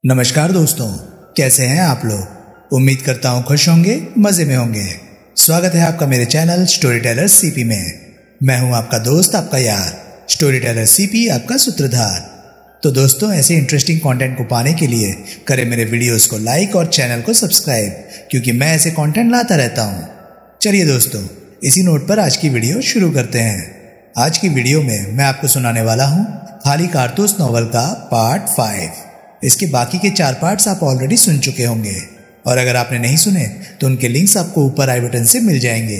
नमस्कार दोस्तों, कैसे हैं आप लोग। उम्मीद करता हूं खुश होंगे, मजे में होंगे। स्वागत है आपका मेरे चैनल स्टोरी टेलर सीपी में। मैं हूं आपका दोस्त, आपका यार, स्टोरी टेलर सीपी, आपका सूत्रधार। तो दोस्तों, ऐसे इंटरेस्टिंग कंटेंट को पाने के लिए करें मेरे वीडियोस को लाइक और चैनल को सब्सक्राइब, क्योंकि मैं ऐसे कंटेंट लाता रहता हूं। चलिए दोस्तों, इसी नोट पर आज की वीडियो शुरू करते हैं। आज की वीडियो में मैं आपको सुनाने वाला हूं खाली कारतूस नॉवल का पार्ट 5। इसके बाकी के 4 पार्ट्स आप ऑलरेडी सुन चुके होंगे, और अगर आपने नहीं सुने तो उनके लिंक्स आपको ऊपर आई बटन से मिल जाएंगे।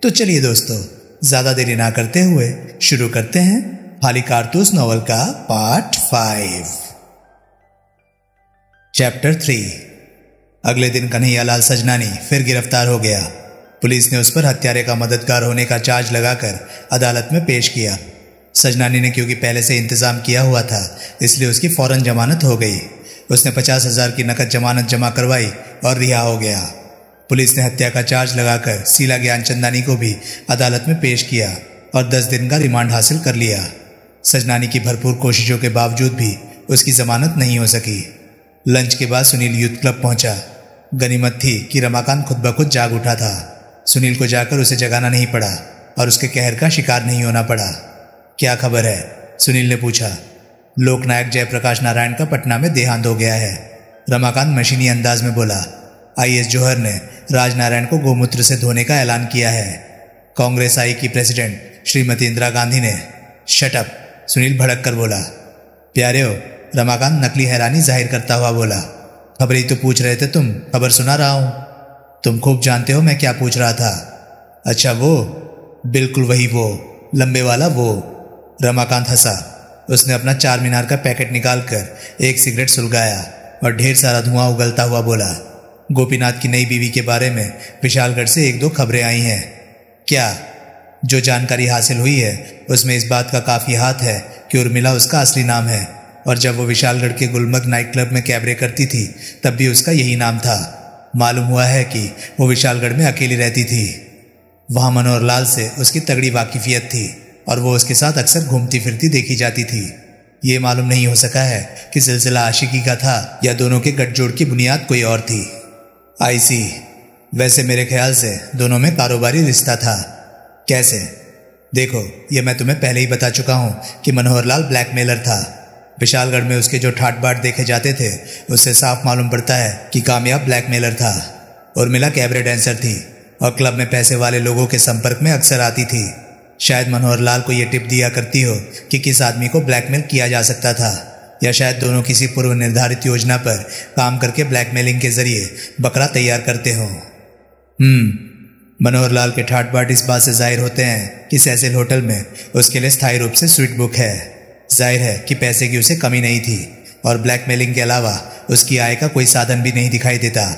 तो चलिए दोस्तों, ज्यादा देरी ना करते हुए शुरू करते हैं खाली कारतूस नॉवल का पार्ट 5। चैप्टर 3। अगले दिन कन्हैयालाल सजनानी फिर गिरफ्तार हो गया। पुलिस ने उस पर हत्यारे का मददगार होने का चार्ज लगाकर अदालत में पेश किया। सजनानी ने क्योंकि पहले से इंतजाम किया हुआ था, इसलिए उसकी फौरन जमानत हो गई। उसने 50,000 की नकद जमानत जमा करवाई और रिहा हो गया। पुलिस ने हत्या का चार्ज लगाकर शीला ज्ञानचंदानी को भी अदालत में पेश किया और 10 दिन का रिमांड हासिल कर लिया। सजनानी की भरपूर कोशिशों के बावजूद भी उसकी जमानत नहीं हो सकी। लंच के बाद सुनील यूथ क्लब पहुंचा। गनीमत थी कि रमाकांत खुद ब खुद जाग उठा था। सुनील को जाकर उसे जगाना नहीं पड़ा और उसके कहर का शिकार नहीं होना पड़ा। क्या खबर है? सुनील ने पूछा। लोकनायक जयप्रकाश नारायण का पटना में देहांत हो गया है, रमाकांत मशीनी अंदाज में बोला। आईएएस जौहर ने राजनारायण को गोमूत्र से धोने का ऐलान किया है। कांग्रेस आई की प्रेसिडेंट श्रीमती इंदिरा गांधी ने। शट अप, सुनील भड़क कर बोला। प्यारे हो, रमाकांत नकली हैरानी जाहिर करता हुआ बोला। खबर ही तो पूछ रहे थे तुम, खबर सुना रहा हूं। तुम खूब जानते हो मैं क्या पूछ रहा था। अच्छा वो, बिल्कुल वही वो, लंबे वाला वो। रमाकांत हंसा। उसने अपना 4 मीनार का पैकेट निकालकर एक सिगरेट सुलगाया और ढेर सारा धुआं उगलता हुआ बोला। गोपीनाथ की नई बीवी के बारे में विशालगढ़ से 1-2 खबरें आई हैं। क्या? जो जानकारी हासिल हुई है उसमें इस बात का काफी हाथ है कि उर्मिला उसका असली नाम है, और जब वो विशालगढ़ के गुलमर्ग नाइट क्लब में कैबरे करती थी तब भी उसका यही नाम था। मालूम हुआ है कि वो विशालगढ़ में अकेली रहती थी। वहां मनोहर लाल से उसकी तगड़ी वाकिफियत थी और वो उसके साथ अक्सर घूमती फिरती देखी जाती थी। ये मालूम नहीं हो सका है कि सिलसिला आशिकी का था या दोनों के गठजोड़ की बुनियाद कोई और थी। आई सी। वैसे मेरे ख्याल से दोनों में कारोबारी रिश्ता था। कैसे? देखो, ये मैं तुम्हें पहले ही बता चुका हूं कि मनोहर लाल ब्लैकमेलर था। विशालगढ़ में उसके जो ठाट बाट देखे जाते थे उससे साफ मालूम पड़ता है कि कामयाब ब्लैकमेलर था। उर्मिला कैबरे डांसर थी और क्लब में पैसे वाले लोगों के संपर्क में अक्सर आती थी। शायद मनोहर लाल को यह टिप दिया करती हो कि किस आदमी को ब्लैकमेल किया जा सकता था, या शायद दोनों किसी पूर्व निर्धारित योजना पर काम करके ब्लैकमेलिंग के जरिए बकरा तैयार करते हो। मनोहर लाल के ठाट बाट इस बात से जाहिर होते हैं कि सैसिल होटल में उसके लिए स्थायी रूप से स्वीट बुक है। जाहिर है कि पैसे की उसे कमी नहीं थी और ब्लैकमेलिंग के अलावा उसकी आय का कोई साधन भी नहीं दिखाई देता।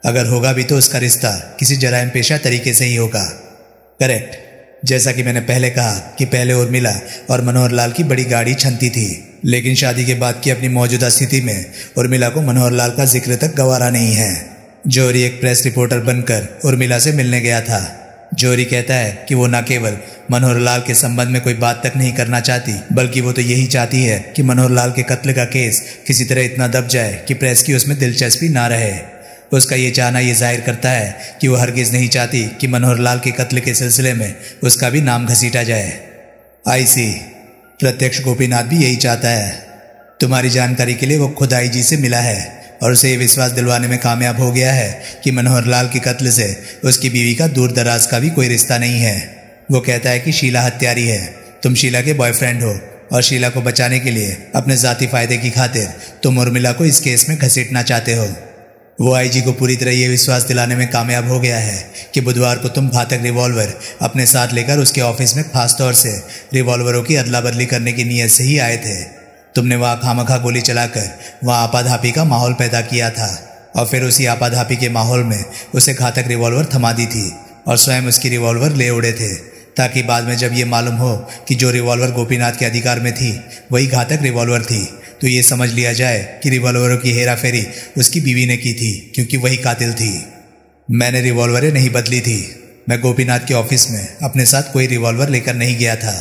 अगर होगा भी तो उसका रिश्ता किसी जराइम पेशा तरीके से ही होगा। करेक्ट। जैसा कि मैंने पहले कहा कि पहले उर्मिला और मनोहर लाल की बड़ी गाड़ी छनती थी, लेकिन शादी के बाद की अपनी मौजूदा स्थिति में उर्मिला को मनोहर लाल का जिक्र तक गवारा नहीं है। जौहरी एक प्रेस रिपोर्टर बनकर उर्मिला से मिलने गया था। जौहरी कहता है कि वो न केवल मनोहर लाल के संबंध में कोई बात तक नहीं करना चाहती, बल्कि वो तो यही चाहती है कि मनोहर लाल के कत्ल का केस किसी तरह इतना दब जाए कि प्रेस की उसमें दिलचस्पी ना रहे। उसका ये चाहना ये जाहिर करता है कि वो हरगिज नहीं चाहती कि मनोहर लाल के कत्ल के सिलसिले में उसका भी नाम घसीटा जाए। आई सी। प्रत्यक्ष गोपीनाथ भी यही चाहता है। तुम्हारी जानकारी के लिए वो खुद आईजी से मिला है और उसे ये विश्वास दिलवाने में कामयाब हो गया है कि मनोहर लाल के कत्ल से उसकी बीवी का दूर दराज का भी कोई रिश्ता नहीं है। वो कहता है कि शीला हत्यारी है, तुम शीला के बॉयफ्रेंड हो, और शीला को बचाने के लिए अपने जाती फायदे की खातिर तुम उर्मिला को इस केस में घसीटना चाहते हो। वो आईजी को पूरी तरह यह विश्वास दिलाने में कामयाब हो गया है कि बुधवार को तुम घातक रिवॉल्वर अपने साथ लेकर उसके ऑफिस में खास तौर से रिवॉल्वरों की अदला बदली करने की नीयत से ही आए थे। तुमने वहां खामखा गोली चलाकर वहां आपाधापी का माहौल पैदा किया था और फिर उसी आपाधापी के माहौल में उसे घातक रिवॉल्वर थमा दी थी और स्वयं उसकी रिवॉल्वर ले उड़े थे, ताकि बाद में जब ये मालूम हो कि जो रिवॉल्वर गोपीनाथ के अधिकार में थी वही घातक रिवॉल्वर थी, तो ये समझ लिया जाए कि रिवॉल्वरों की हेरा फेरी उसकी बीवी ने की थी, क्योंकि वही कातिल थी। मैंने रिवॉल्वरें नहीं बदली थी। मैं गोपीनाथ के ऑफिस में अपने साथ कोई रिवॉल्वर लेकर नहीं गया था,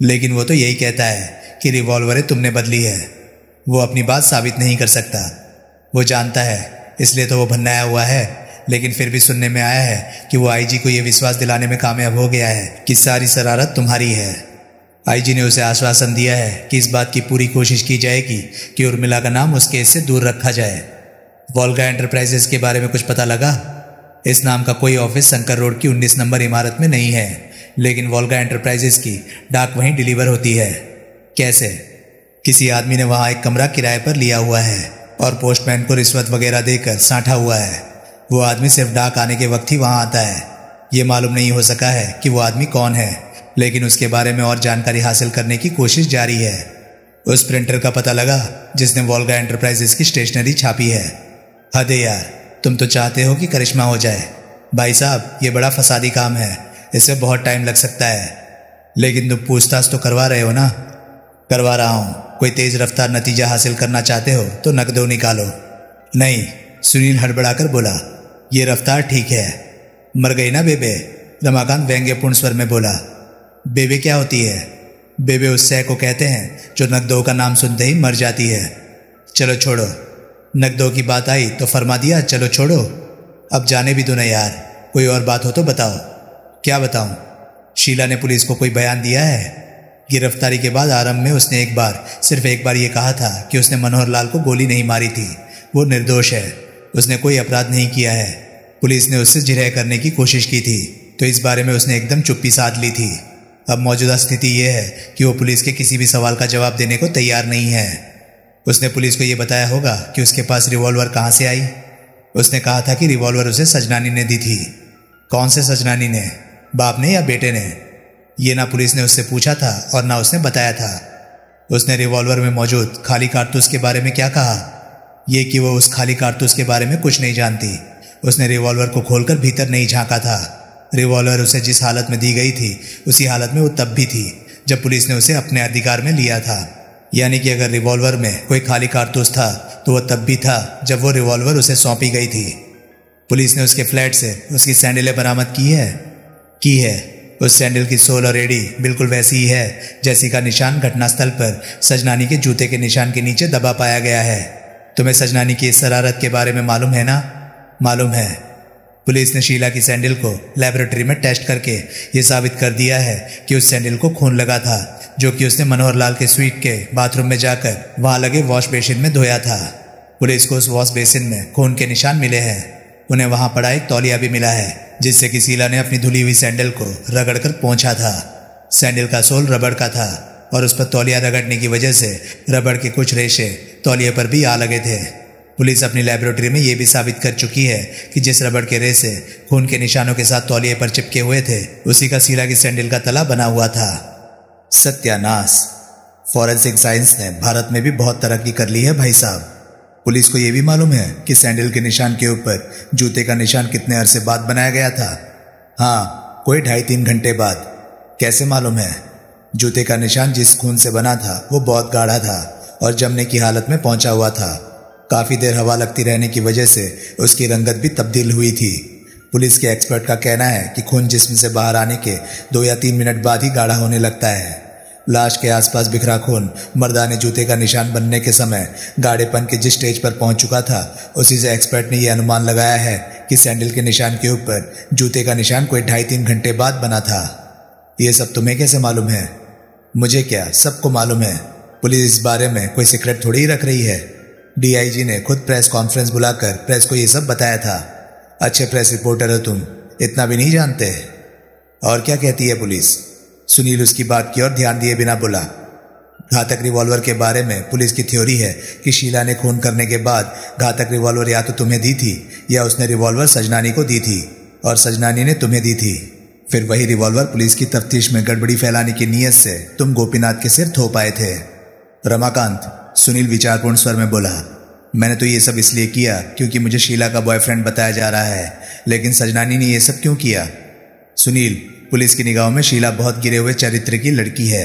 लेकिन वो तो यही कहता है कि रिवॉल्वरें तुमने बदली है। वो अपनी बात साबित नहीं कर सकता। वो जानता है, इसलिए तो वो भन्नाया हुआ है। लेकिन फिर भी सुनने में आया है कि वो आईजी को ये विश्वास दिलाने में कामयाब हो गया है कि सारी शरारत तुम्हारी है। आईजी ने उसे आश्वासन दिया है कि इस बात की पूरी कोशिश की जाएगी कि उर्मिला का नाम उस केस से दूर रखा जाए। वोल्गा एंटरप्राइजेस के बारे में कुछ पता लगा? इस नाम का कोई ऑफिस शंकर रोड की 19 नंबर इमारत में नहीं है, लेकिन वोल्गा एंटरप्राइजेस की डाक वहीं डिलीवर होती है। कैसे? किसी आदमी ने वहां एक कमरा किराए पर लिया हुआ है और पोस्टमैन को रिश्वत वगैरह देकर साटा हुआ है। वो आदमी सिर्फ डाक आने के वक्त ही वहां आता है। ये मालूम नहीं हो सका है कि वो आदमी कौन है, लेकिन उसके बारे में और जानकारी हासिल करने की कोशिश जारी है। उस प्रिंटर का पता लगा जिसने वोल्गा एंटरप्राइजेस की स्टेशनरी छापी है। हद है यार, तुम तो चाहते हो कि करिश्मा हो जाए। भाई साहब, ये बड़ा फसादी काम है, इससे बहुत टाइम लग सकता है। लेकिन तुम पूछताछ तो करवा रहे हो ना? करवा रहा हूं। कोई तेज रफ्तार नतीजा हासिल करना चाहते हो तो नकदो निकालो। नहीं, सुनील हड़बड़ाकर बोला, ये रफ्तार ठीक है। मर गई ना बेबे? रमाकांत व्यंग्यपूर्ण स्वर में बोला। बेबे क्या होती है? बेबे उस सह को कहते हैं जो नकदो का नाम सुनते ही मर जाती है। चलो छोड़ो, नकदो की बात आई तो फरमा दिया चलो छोड़ो। अब जाने भी दो ना यार, कोई और बात हो तो बताओ। क्या बताऊं? शीला ने पुलिस को कोई बयान दिया है? गिरफ्तारी के बाद आरंभ में उसने सिर्फ एक बार ये कहा था कि उसने मनोहर लाल को गोली नहीं मारी थी। वो निर्दोष है, उसने कोई अपराध नहीं किया है। पुलिस ने उससे जिरह करने की कोशिश की थी तो इस बारे में उसने एकदम चुप्पी साध ली थी। अब मौजूदा स्थिति यह है कि वो पुलिस के किसी भी सवाल का जवाब देने को तैयार नहीं है। उसने पुलिस को यह बताया होगा कि उसके पास रिवॉल्वर कहाँ से आई। उसने कहा था कि रिवॉल्वर उसे सजनानी ने दी थी। कौन से सजनानी ने? बाप ने या बेटे ने? ये ना पुलिस ने उससे पूछा था और ना उसने बताया था। उसने रिवॉल्वर में मौजूद खाली कारतूस के बारे में क्या कहा? ये कि वो उस खाली कारतूस के बारे में कुछ नहीं जानती। उसने रिवॉल्वर को खोलकर भीतर नहीं झांका था। रिवॉल्वर उसे जिस हालत में दी गई थी उसी हालत में वो तब भी थी जब पुलिस ने उसे अपने अधिकार में लिया था। यानी कि अगर रिवॉल्वर में कोई खाली कारतूस था तो वह तब भी था जब वो रिवॉल्वर उसे सौंपी गई थी। पुलिस ने उसके फ्लैट से उसकी सैंडलें बरामद की है। उस सैंडल की सोल और एड़ी बिल्कुल वैसी ही है जैसी का निशान घटनास्थल पर सजनानी के जूते के निशान के नीचे दबा पाया गया है। तुम्हें सजनानी की इस शरारत के बारे में मालूम है ना? मालूम है। पुलिस ने शीला की सैंडल को लेबोरेटरी में टेस्ट करके ये साबित कर दिया है कि उस सैंडल को खून लगा था जो कि उसने मनोहर लाल के स्वीट के बाथरूम में जाकर वहां लगे वॉश बेसिन में धोया था। पुलिस को उस वॉश बेसिन में खून के निशान मिले हैं। उन्हें वहां पड़ा एक तौलिया भी मिला है जिससे कि शीला ने अपनी धुली हुई सैंडल को रगड़कर पोंछा था। सैंडल का सोल रबड़ का था और उस पर तौलिया रगड़ने की वजह से रबड़ के कुछ रेशे तौलिए पर भी आ लगे थे। पुलिस अपनी लेबोरेटरी में यह भी साबित कर चुकी है कि जिस रबड़ के रेशे खून के निशानों के साथ तौलिए पर चिपके हुए थे उसी का शीला की सैंडल का तला बना हुआ था। सत्यानाश! फॉरेंसिक साइंस ने भारत में भी बहुत तरक्की कर ली है भाई साहब। पुलिस को यह भी मालूम है कि सैंडल के निशान के ऊपर जूते का निशान कितने अरसे बाद बनाया गया था। हाँ, कोई 2.5-3 घंटे बाद। कैसे मालूम है? जूते का निशान जिस खून से बना था वो बहुत गाढ़ा था और जमने की हालत में पहुंचा हुआ था। काफी देर हवा लगती रहने की वजह से उसकी रंगत भी तब्दील हुई थी। पुलिस के एक्सपर्ट का कहना है कि खून जिस्म से बाहर आने के 2 या 3 मिनट बाद ही गाढ़ा होने लगता है। लाश के आसपास बिखरा खून मर्दाने जूते का निशान बनने के समय गाढ़ेपन के जिस स्टेज पर पहुंच चुका था उसी से एक्सपर्ट ने यह अनुमान लगाया है कि सैंडल के निशान के ऊपर जूते का निशान कोई 2.5-3 घंटे बाद बना था। यह सब तुम्हें कैसे मालूम है? मुझे क्या, सबको मालूम है। पुलिस इस बारे में कोई सीक्रेट थोड़ी ही रख रही है। डीआईजी ने खुद प्रेस कॉन्फ्रेंस बुलाकर प्रेस को यह सब बताया था। अच्छे प्रेस रिपोर्टर हो तुम, इतना भी नहीं जानते? और क्या कहती है पुलिस? सुनील उसकी बात की ओर ध्यान दिए बिना बोला। घातक रिवॉल्वर के बारे में पुलिस की थ्योरी है कि शीला ने खून करने के बाद घातक रिवॉल्वर या तो तुम्हें दी थी या उसने रिवॉल्वर सजनानी को दी थी और सजनानी ने तुम्हें दी थी। फिर वही रिवॉल्वर पुलिस की तफ्तीश में गड़बड़ी फैलाने की नीयत से तुम गोपीनाथ के सिर थोप आए थे। रमाकांत, सुनील विचारपूर्ण स्वर में बोला, मैंने तो ये सब इसलिए किया क्योंकि मुझे शीला का बॉयफ्रेंड बताया जा रहा है, लेकिन सजनानी ने यह सब क्यों किया? सुनील, पुलिस की निगाहों में शीला बहुत गिरे हुए चरित्र की लड़की है,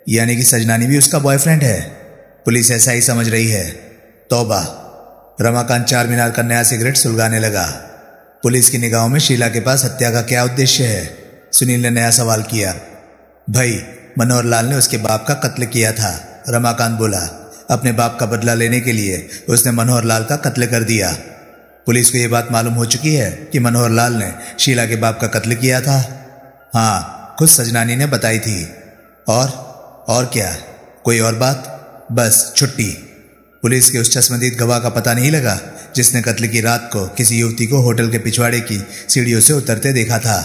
यानी कि सजनानी भी उसका बॉयफ्रेंड है। पुलिस ऐसा ही समझ रही है। तौबा! रमाकांत 4 मीनार का नया सिगरेट सुलगाने लगा। पुलिस की निगाहों में शीला के पास हत्या का क्या उद्देश्य है? सुनील ने नया सवाल किया। भाई, मनोहर लाल ने उसके बाप का कत्ल किया था, रमाकांत बोला। अपने बाप का बदला लेने के लिए उसने मनोहर लाल का कत्ल कर दिया। पुलिस को यह बात मालूम हो चुकी है कि मनोहर लाल ने शीला के बाप का कत्ल किया था। हाँ, खुद सजनानी ने बताई थी। और क्या, कोई और बात? बस छुट्टी। पुलिस के उस चश्मदीद गवाह का पता नहीं लगा जिसने कत्ल की रात को किसी युवती को होटल के पिछवाड़े की सीढ़ियों से उतरते देखा था।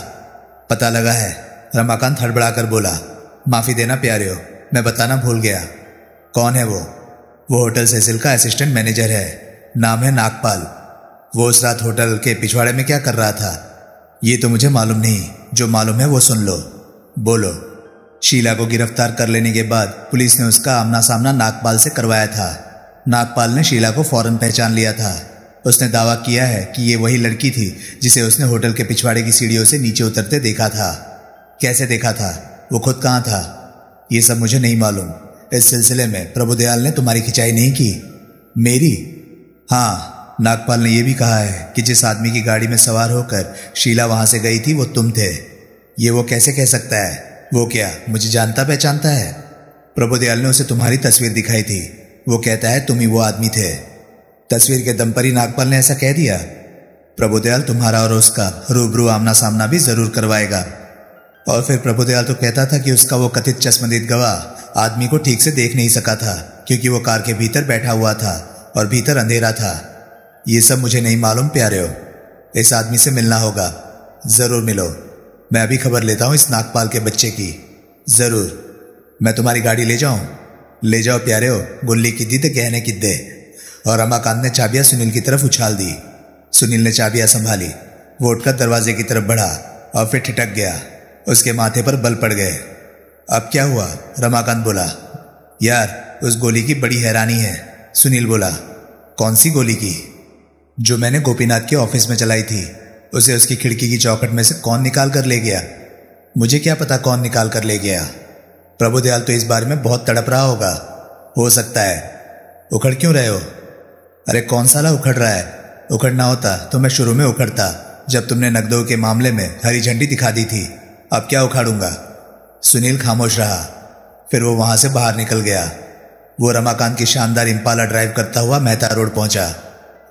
पता लगा है, रमाकांत हड़बड़ाकर बोला। माफी देना प्यारे हो, मैं बताना भूल गया। कौन है वो? होटल सेसिल का असिस्टेंट मैनेजर है, नाम है नागपाल। वो उस रात होटल के पिछवाड़े में क्या कर रहा था ये तो मुझे मालूम नहीं, जो मालूम है वो सुन लो। बोलो। शीला को गिरफ्तार कर लेने के बाद पुलिस ने उसका आमना सामना नागपाल से करवाया था। नागपाल ने शीला को फौरन पहचान लिया था। उसने दावा किया है कि ये वही लड़की थी जिसे उसने होटल के पिछवाड़े की सीढ़ियों से नीचे उतरते देखा था। कैसे देखा था? वो खुद कहाँ था? ये सब मुझे नहीं मालूम। इस सिलसिले में प्रभुदयाल ने तुम्हारी खिंचाई नहीं की? मेरी? हाँ, नागपाल ने यह भी कहा है कि जिस आदमी की गाड़ी में सवार होकर शीला वहां से गई थी वो तुम थे। ये वो कैसे कह सकता है? वो क्या मुझे जानता पहचानता है? प्रभुदयाल ने उसे तुम्हारी तस्वीर दिखाई थी। वो कहता है तुम ही वो आदमी थे। तस्वीर के दम पर ही नागपाल ने ऐसा कह दिया? प्रभुदयाल तुम्हारा और उसका रूबरू आमना सामना भी जरूर करवाएगा। और फिर प्रभुदयाल तो कहता था कि उसका वो कथित चश्मदीद गवाह आदमी को ठीक से देख नहीं सका था क्योंकि वो कार के भीतर बैठा हुआ था और भीतर अंधेरा था। ये सब मुझे नहीं मालूम प्यारे हो। इस आदमी से मिलना होगा। जरूर मिलो। मैं अभी खबर लेता हूं इस नागपाल के बच्चे की। जरूर। मैं तुम्हारी गाड़ी ले जाऊं? ले जाओ प्यारे हो। गुल्ली किद्दी तो गहने किद्दे। और रमाकांत ने चाबियां सुनील की तरफ उछाल दी। सुनील ने चाबियां संभाली। वो उठकर दरवाजे की तरफ बढ़ा और फिर ठिठक गया। उसके माथे पर बल पड़ गए। अब क्या हुआ? रमाकांत बोला। यार, उस गोली की बड़ी हैरानी है। सुनील बोला। कौन सी गोली की? जो मैंने गोपीनाथ के ऑफिस में चलाई थी। उसे उसकी खिड़की की चौखट में से कौन निकाल कर ले गया? मुझे क्या पता कौन निकाल कर ले गया। प्रभुदयाल तो इस बारे में बहुत तड़प रहा होगा। हो सकता है। उखड़ क्यों रहे हो? अरे कौन साला उखड़ रहा है? उखड़ना होता तो मैं शुरू में उखड़ता जब तुमने नकदों के मामले में हरी झंडी दिखा दी थी। अब क्या उखाड़ूंगा? सुनील खामोश रहा। फिर वो वहां से बाहर निकल गया। वो रमाकांत की शानदार इम्पाला ड्राइव करता हुआ मेहता रोड पहुंचा।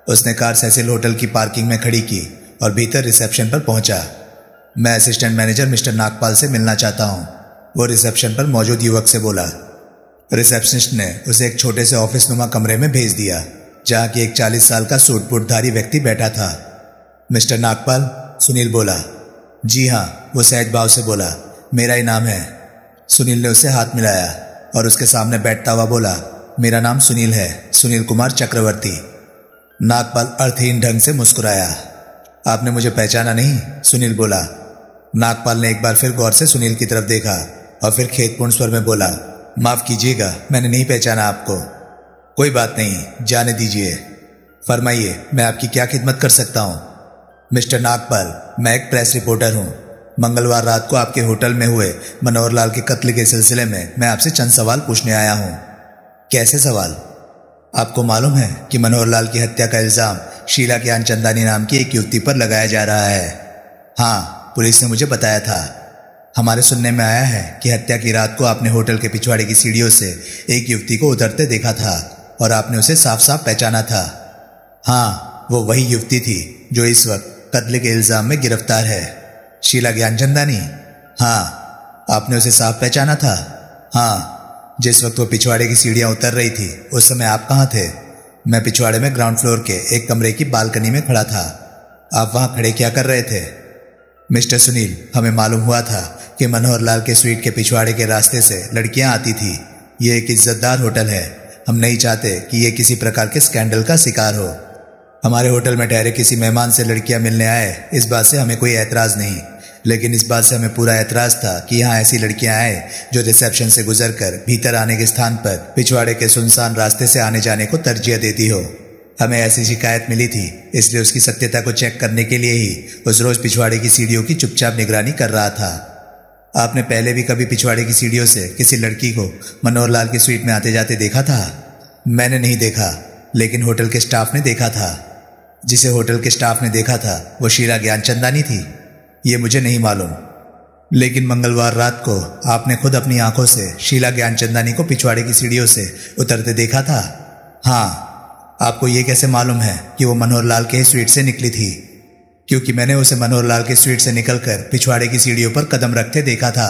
उसने कार सेसिल होटल की पार्किंग में खड़ी की और भीतर रिसेप्शन पर पहुंचा। मैं असिस्टेंट मैनेजर मिस्टर नागपाल से मिलना चाहता हूं, वो रिसेप्शन पर मौजूद युवक से बोला। रिसेप्शनिस्ट ने उसे एक छोटे से ऑफिस नुमा कमरे में भेज दिया जहां की एक 40 साल का सूट बूटधारी व्यक्ति बैठा था। मिस्टर नागपाल? सुनील बोला। जी हाँ, वो सहज भाव से बोला। मेरा ही नाम है। सुनील ने उसे हाथ मिलाया और उसके सामने बैठता हुआ बोला। मेरा नाम सुनील है, सुनील कुमार चक्रवर्ती। नागपाल अर्थहीन ढंग से मुस्कुराया। आपने मुझे पहचाना नहीं? सुनील बोला। नागपाल ने एक बार फिर गौर से सुनील की तरफ देखा और फिर खेदपूर्ण स्वर में बोला। माफ कीजिएगा, मैंने नहीं पहचाना आपको। कोई बात नहीं, जाने दीजिए। फरमाइए, मैं आपकी क्या खिदमत कर सकता हूं? मिस्टर नागपाल, मैं एक प्रेस रिपोर्टर हूं। मंगलवार रात को आपके होटल में हुए मनोहर लाल के कत्ल के सिलसिले में मैं आपसे चंद सवाल पूछने आया हूं। कैसे सवाल? आपको मालूम है कि मनोहर लाल की हत्या का इल्जाम शीला ज्ञान चंदानी नाम की एक युवती पर लगाया जा रहा है। हाँ, पुलिस ने मुझे बताया था। हमारे सुनने में आया है कि हत्या की रात को आपने होटल के पिछवाड़े की सीढ़ियों से एक युवती को उतरते देखा था और आपने उसे साफ साफ पहचाना था। हाँ, वो वही युवती थी जो इस वक्त कत्ल के इल्जाम में गिरफ्तार है। शीला ज्ञानचंदानी? हाँ। आपने उसे साफ पहचाना था? हाँ। जिस वक्त वो पिछवाड़े की सीढ़ियां उतर रही थी उस समय आप कहाँ थे? मैं पिछवाड़े में ग्राउंड फ्लोर के एक कमरे की बालकनी में खड़ा था। आप वहां खड़े क्या कर रहे थे? मिस्टर सुनील, हमें मालूम हुआ था कि मनोहर लाल के स्वीट के पिछवाड़े के रास्ते से लड़कियां आती थी। ये एक इज्जतदार होटल है। हम नहीं चाहते कि ये किसी प्रकार के स्कैंडल का शिकार हो। हमारे होटल में ठहरे किसी मेहमान से लड़कियां मिलने आए, इस बात से हमें कोई ऐतराज नहीं, लेकिन इस बात से हमें पूरा ऐतराज था कि यहाँ ऐसी लड़कियां आए जो रिसेप्शन से गुजरकर भीतर आने के स्थान पर पिछवाड़े के सुनसान रास्ते से आने जाने को तरजीह देती हो। हमें ऐसी शिकायत मिली थी, इसलिए उसकी सत्यता को चेक करने के लिए ही उस रोज पिछवाड़े की सीढ़ियों की चुपचाप निगरानी कर रहा था। आपने पहले भी कभी पिछवाड़े की सीढ़ियों से किसी लड़की को मनोहर लाल की स्वीट में आते जाते देखा था? मैंने नहीं देखा, लेकिन होटल के स्टाफ ने देखा था। जिसे होटल के स्टाफ ने देखा था वो शीला ज्ञानचंदानी थी? ये मुझे नहीं मालूम। लेकिन मंगलवार रात को आपने खुद अपनी आंखों से शीला ज्ञानचंदानी को पिछवाड़े की सीढ़ियों से उतरते देखा था। हाँ, आपको ये कैसे मालूम है कि वो मनोहर लाल के स्वीट से निकली थी? क्योंकि मैंने उसे मनोहर लाल के स्वीट से निकलकर पिछवाड़े की सीढ़ियों पर कदम रखते देखा था।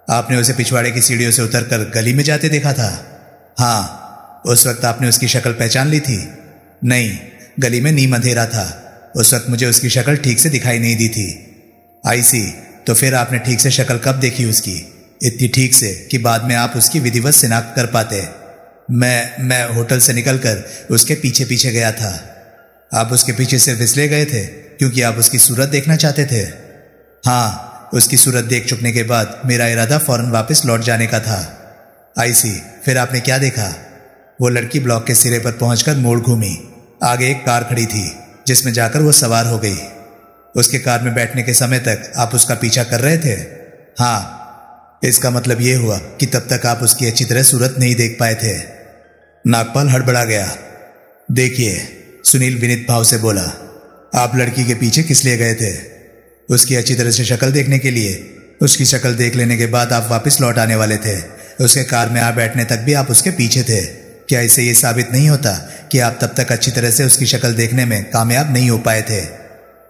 आपने उसे पिछवाड़े की सीढ़ियों से उतरकर गली में जाते देखा था? हाँ, उस वक्त आपने उसकी शक्ल पहचान ली थी? नहीं, गली में नीम अंधेरा था। उस वक्त मुझे उसकी शक्ल ठीक से दिखाई नहीं दी थी। आई सी, तो फिर आपने ठीक से शक्ल कब देखी उसकी? इतनी ठीक से कि बाद में आप उसकी विधिवत शिनाख्त कर पाते। मैं होटल से निकलकर उसके पीछे पीछे गया था। आप उसके पीछे सिर्फ इसलिए गए थे क्योंकि आप उसकी सूरत देखना चाहते थे? हाँ, उसकी सूरत देख चुकने के बाद मेरा इरादा फौरन वापस लौट जाने का था। आई सी, फिर आपने क्या देखा? वो लड़की ब्लॉक के सिरे पर पहुंचकर मोड़ घूमी। आगे एक कार खड़ी थी जिसमें जाकर वो सवार हो गई। उसके कार में बैठने के समय तक आप उसका पीछा कर रहे थे? हाँ, इसका मतलब ये हुआ कि तब तक आप उसकी अच्छी तरह सूरत नहीं देख पाए थे। नागपाल हड़बड़ा गया। देखिए, सुनील विनीत भाव से बोला, आप लड़की के पीछे किस लिए गए थे? उसकी अच्छी तरह से शक्ल देखने के लिए। उसकी शक्ल देख लेने के बाद आप वापस लौट आने वाले थे। उसके कार में आ बैठने तक भी आप उसके पीछे थे। क्या इससे ये साबित नहीं होता कि आप तब तक अच्छी तरह से उसकी शक्ल देखने में कामयाब नहीं हो पाए थे?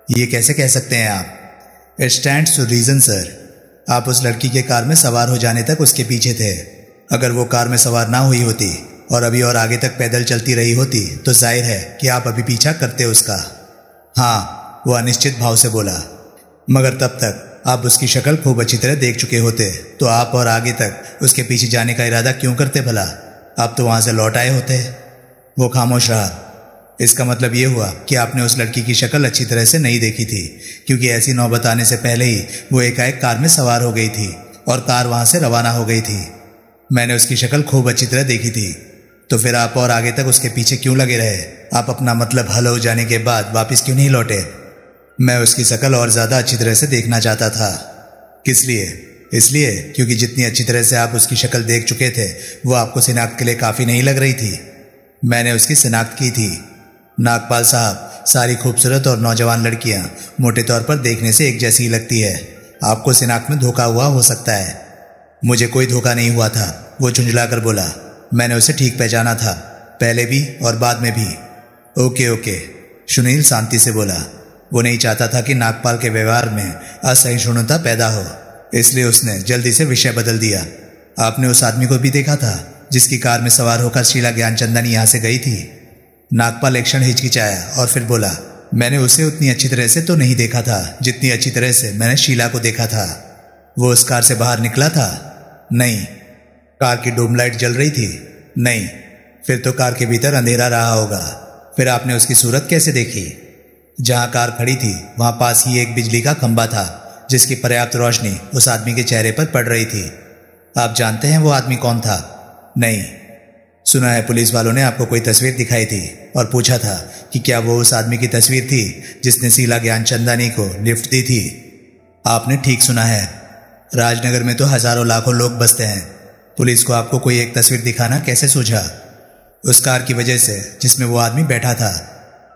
ये कैसे कह सकते हैं आप? It stands to reason sir. आप उस लड़की के कार में सवार हो जाने तक उसके पीछे थे। अगर वो कार में सवार ना हुई होती और अभी और आगे तक पैदल चलती रही होती तो जाहिर है कि आप अभी पीछा करते उसका। हाँ, वो अनिश्चित भाव से बोला, मगर तब तक आप उसकी शक्ल खूब अच्छी तरह देख चुके होते तो आप और आगे तक उसके पीछे जाने का इरादा क्यों करते भला? आप तो वहां से लौट आए होते। वो खामोश रहा। इसका मतलब ये हुआ कि आपने उस लड़की की शक्ल अच्छी तरह से नहीं देखी थी, क्योंकि ऐसी नौबत आने से पहले ही वो एकाएक कार में सवार हो गई थी और कार वहां से रवाना हो गई थी। मैंने उसकी शक्ल खूब अच्छी तरह देखी थी। तो फिर आप और आगे तक उसके पीछे क्यों लगे रहे? आप अपना मतलब हल हो जाने के बाद वापस क्यों नहीं लौटे? मैं उसकी शक्ल और ज्यादा अच्छी तरह से देखना चाहता था। किस लिए? इसलिए क्योंकि जितनी अच्छी तरह से आप उसकी शक्ल देख चुके थे वो आपको शिनाख्त के लिए काफी नहीं लग रही थी। मैंने उसकी शिनाख्त की थी। नागपाल साहब, सारी खूबसूरत और नौजवान लड़कियां मोटे तौर पर देखने से एक जैसी ही लगती है। आपको शिनाख्त में धोखा हुआ हो सकता है। मुझे कोई धोखा नहीं हुआ था, वो झुंझलाकर बोला। मैंने उसे ठीक पहचाना था, पहले भी और बाद में भी। ओके, सुनील शांति से बोला। वो नहीं चाहता था कि नागपाल के व्यवहार में असहिष्णुता पैदा हो, इसलिए उसने जल्दी से विषय बदल दिया। आपने उस आदमी को भी देखा था जिसकी कार में सवार होकर शीला ज्ञानचंदानी यहां से गई थी? नागपाल एक क्षण हिचकिचाया और फिर बोला, मैंने उसे उतनी अच्छी तरह से तो नहीं देखा था जितनी अच्छी तरह से मैंने शीला को देखा था। वो उस कार से बाहर निकला था? नहीं। कार की डूम लाइट जल रही थी? नहीं। फिर तो कार के भीतर अंधेरा रहा होगा। फिर आपने उसकी सूरत कैसे देखी? जहां कार खड़ी थी वहां पास ही एक बिजली का खंभा था जिसकी पर्याप्त रोशनी उस आदमी के चेहरे पर पड़ रही थी। आप जानते हैं वो आदमी कौन था? नहीं। सुना है पुलिस वालों ने आपको कोई तस्वीर दिखाई थी और पूछा था कि क्या वो उस आदमी की तस्वीर थी जिसने शीला ज्ञानचंदानी को लिफ्ट दी थी। आपने ठीक सुना है। राजनगर में तो हजारों लाखों लोग बसते हैं। पुलिस को आपको कोई एक तस्वीर दिखाना कैसे सूझा? उस कार की वजह से जिसमें वो आदमी बैठा था।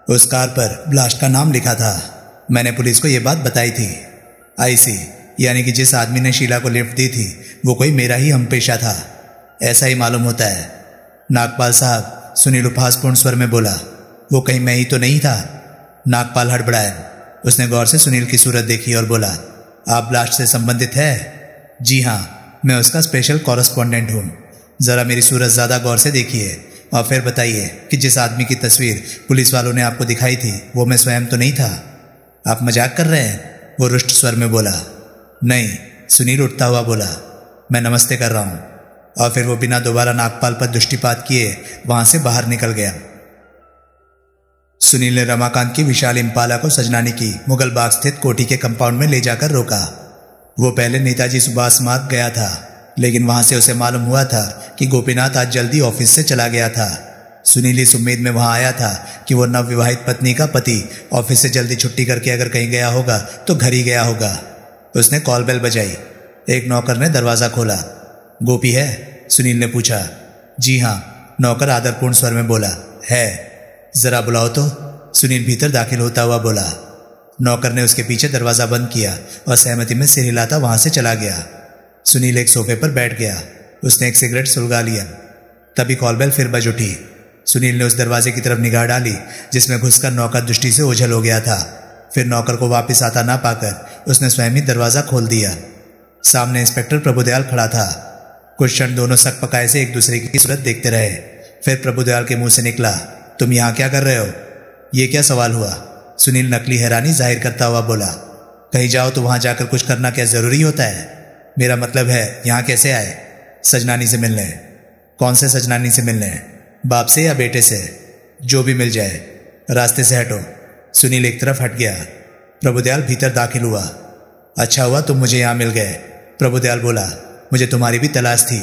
उस कार पर ब्लास्ट का नाम लिखा था। मैंने पुलिस को यह बात बताई थी। आई सी, यानी कि जिस आदमी ने शीला को लिफ्ट दी थी वो कोई मेरा ही हमपेशा था। ऐसा ही मालूम होता है। नागपाल साहब, सुनील उपहासपूर्ण स्वर में बोला, वो कहीं मैं ही तो नहीं था? नागपाल हड़बड़ाया। उसने गौर से सुनील की सूरत देखी और बोला, आप ब्लास्ट से संबंधित है? जी हाँ, मैं उसका स्पेशल कॉरेस्पॉन्डेंट हूँ। जरा मेरी सूरत ज्यादा गौर से देखिए और फिर बताइए कि जिस आदमी की तस्वीर पुलिस वालों ने आपको दिखाई थी वो मैं स्वयं तो नहीं था? आप मजाक कर रहे हैं? वो रुष्ट स्वर में बोला। नहीं, सुनील उठता हुआ बोला, मैं नमस्ते कर रहा हूं। और फिर वो बिना दोबारा नागपाल पर दृष्टिपात किए वहां से बाहर निकल गया। सुनील ने रमाकांत की विशाल इम्पाला को सजनानी की मुगल बाग स्थित कोठी के कंपाउंड में ले जाकर रोका। वो पहले नेताजी सुभाष मार्ग गया था, लेकिन वहां से उसे मालूम हुआ था कि गोपीनाथ आज जल्दी ऑफिस से चला गया था। सुनील इस उम्मीद में वहां आया था कि वो नवविवाहित पत्नी का पति ऑफिस से जल्दी छुट्टी करके अगर कहीं गया होगा तो घर ही गया होगा। उसने कॉल बेल बजाई। एक नौकर ने दरवाजा खोला। गोपी है? सुनील ने पूछा। जी हाँ, नौकर आदरपूर्ण स्वर में बोला। है? जरा बुलाओ तो। सुनील भीतर दाखिल होता हुआ बोला। नौकर ने उसके पीछे दरवाजा बंद किया और सहमति में सिर हिलाता वहां से चला गया। सुनील एक सोफे पर बैठ गया। उसने एक सिगरेट सुलगा लिया। तभी कॉल बेल फिर बज उठी। सुनील ने उस दरवाजे की तरफ निगाह डाली जिसमें घुसकर नौकर दृष्टि से ओझल हो गया था। फिर नौकर को वापस आता ना पाकर उसने स्वयं ही दरवाजा खोल दिया। सामने इंस्पेक्टर प्रभुदयाल खड़ा था। कुछ क्षण दोनों सक पकाए से एक दूसरे की सूरत देखते रहे। फिर प्रभुदयाल के मुंह से निकला, तुम यहाँ क्या कर रहे हो? ये क्या सवाल हुआ? सुनील नकली हैरानी जाहिर करता हुआ बोला, कहीं जाओ तो वहां जाकर कुछ करना क्या जरूरी होता है? मेरा मतलब है यहाँ कैसे आए? सजनानी से मिलने। कौन से सजनानी से मिलने? बाप से या बेटे से? जो भी मिल जाए। रास्ते से हटो। सुनील एक तरफ हट गया। प्रभुदयाल भीतर दाखिल हुआ। अच्छा हुआ तुम मुझे यहाँ मिल गए, प्रभुदयाल बोला, मुझे तुम्हारी भी तलाश थी।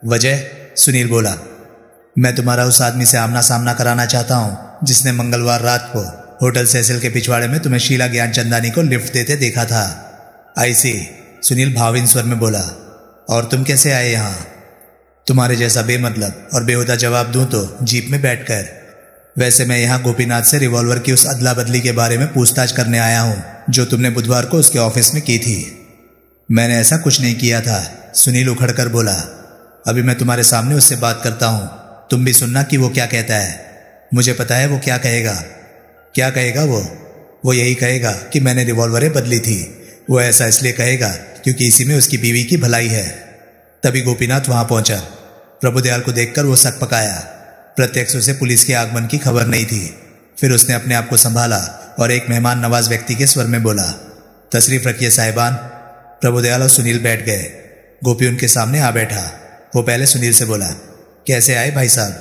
वजह? सुनील बोला, मैं तुम्हारा उस आदमी से आमना सामना कराना चाहता हूँ जिसने मंगलवार रात को होटल सेसिल के पिछवाड़े में तुम्हें शीला ज्ञानचंदानी को लिफ्ट देते देखा था। आई सी, सुनील भाविन स्वर में बोला, और तुम कैसे आए यहाँ? तुम्हारे जैसा बेमतलब और बेहुदा जवाब दूं तो जीप में बैठकर। वैसे मैं यहाँ गोपीनाथ से रिवॉल्वर की उस अदला बदली के बारे में पूछताछ करने आया हूँ जो तुमने बुधवार को उसके ऑफिस में की थी। मैंने ऐसा कुछ नहीं किया था, सुनील उखड़कर बोला। अभी मैं तुम्हारे सामने उससे बात करता हूँ, तुम भी सुनना कि वो क्या कहता है। मुझे पता है वो क्या कहेगा। क्या कहेगा वो यही कहेगा कि मैंने रिवॉल्वरें बदली थी। वो ऐसा इसलिए कहेगा क्योंकि इसी में उसकी बीवी की भलाई है। तभी गोपीनाथ वहां पहुंचा। प्रभुदयाल को देखकर वो सक पकाया। प्रत्यक्ष उसे पुलिस के आगमन की खबर नहीं थी। फिर उसने अपने आप को संभाला और एक मेहमान नवाज व्यक्ति के स्वर में बोला, तशरीफ रखिए साहिबान। प्रभुदयाल और सुनील बैठ गए। गोपी उनके सामने आ बैठा। वो पहले सुनील से बोला, कैसे आए भाई साहब?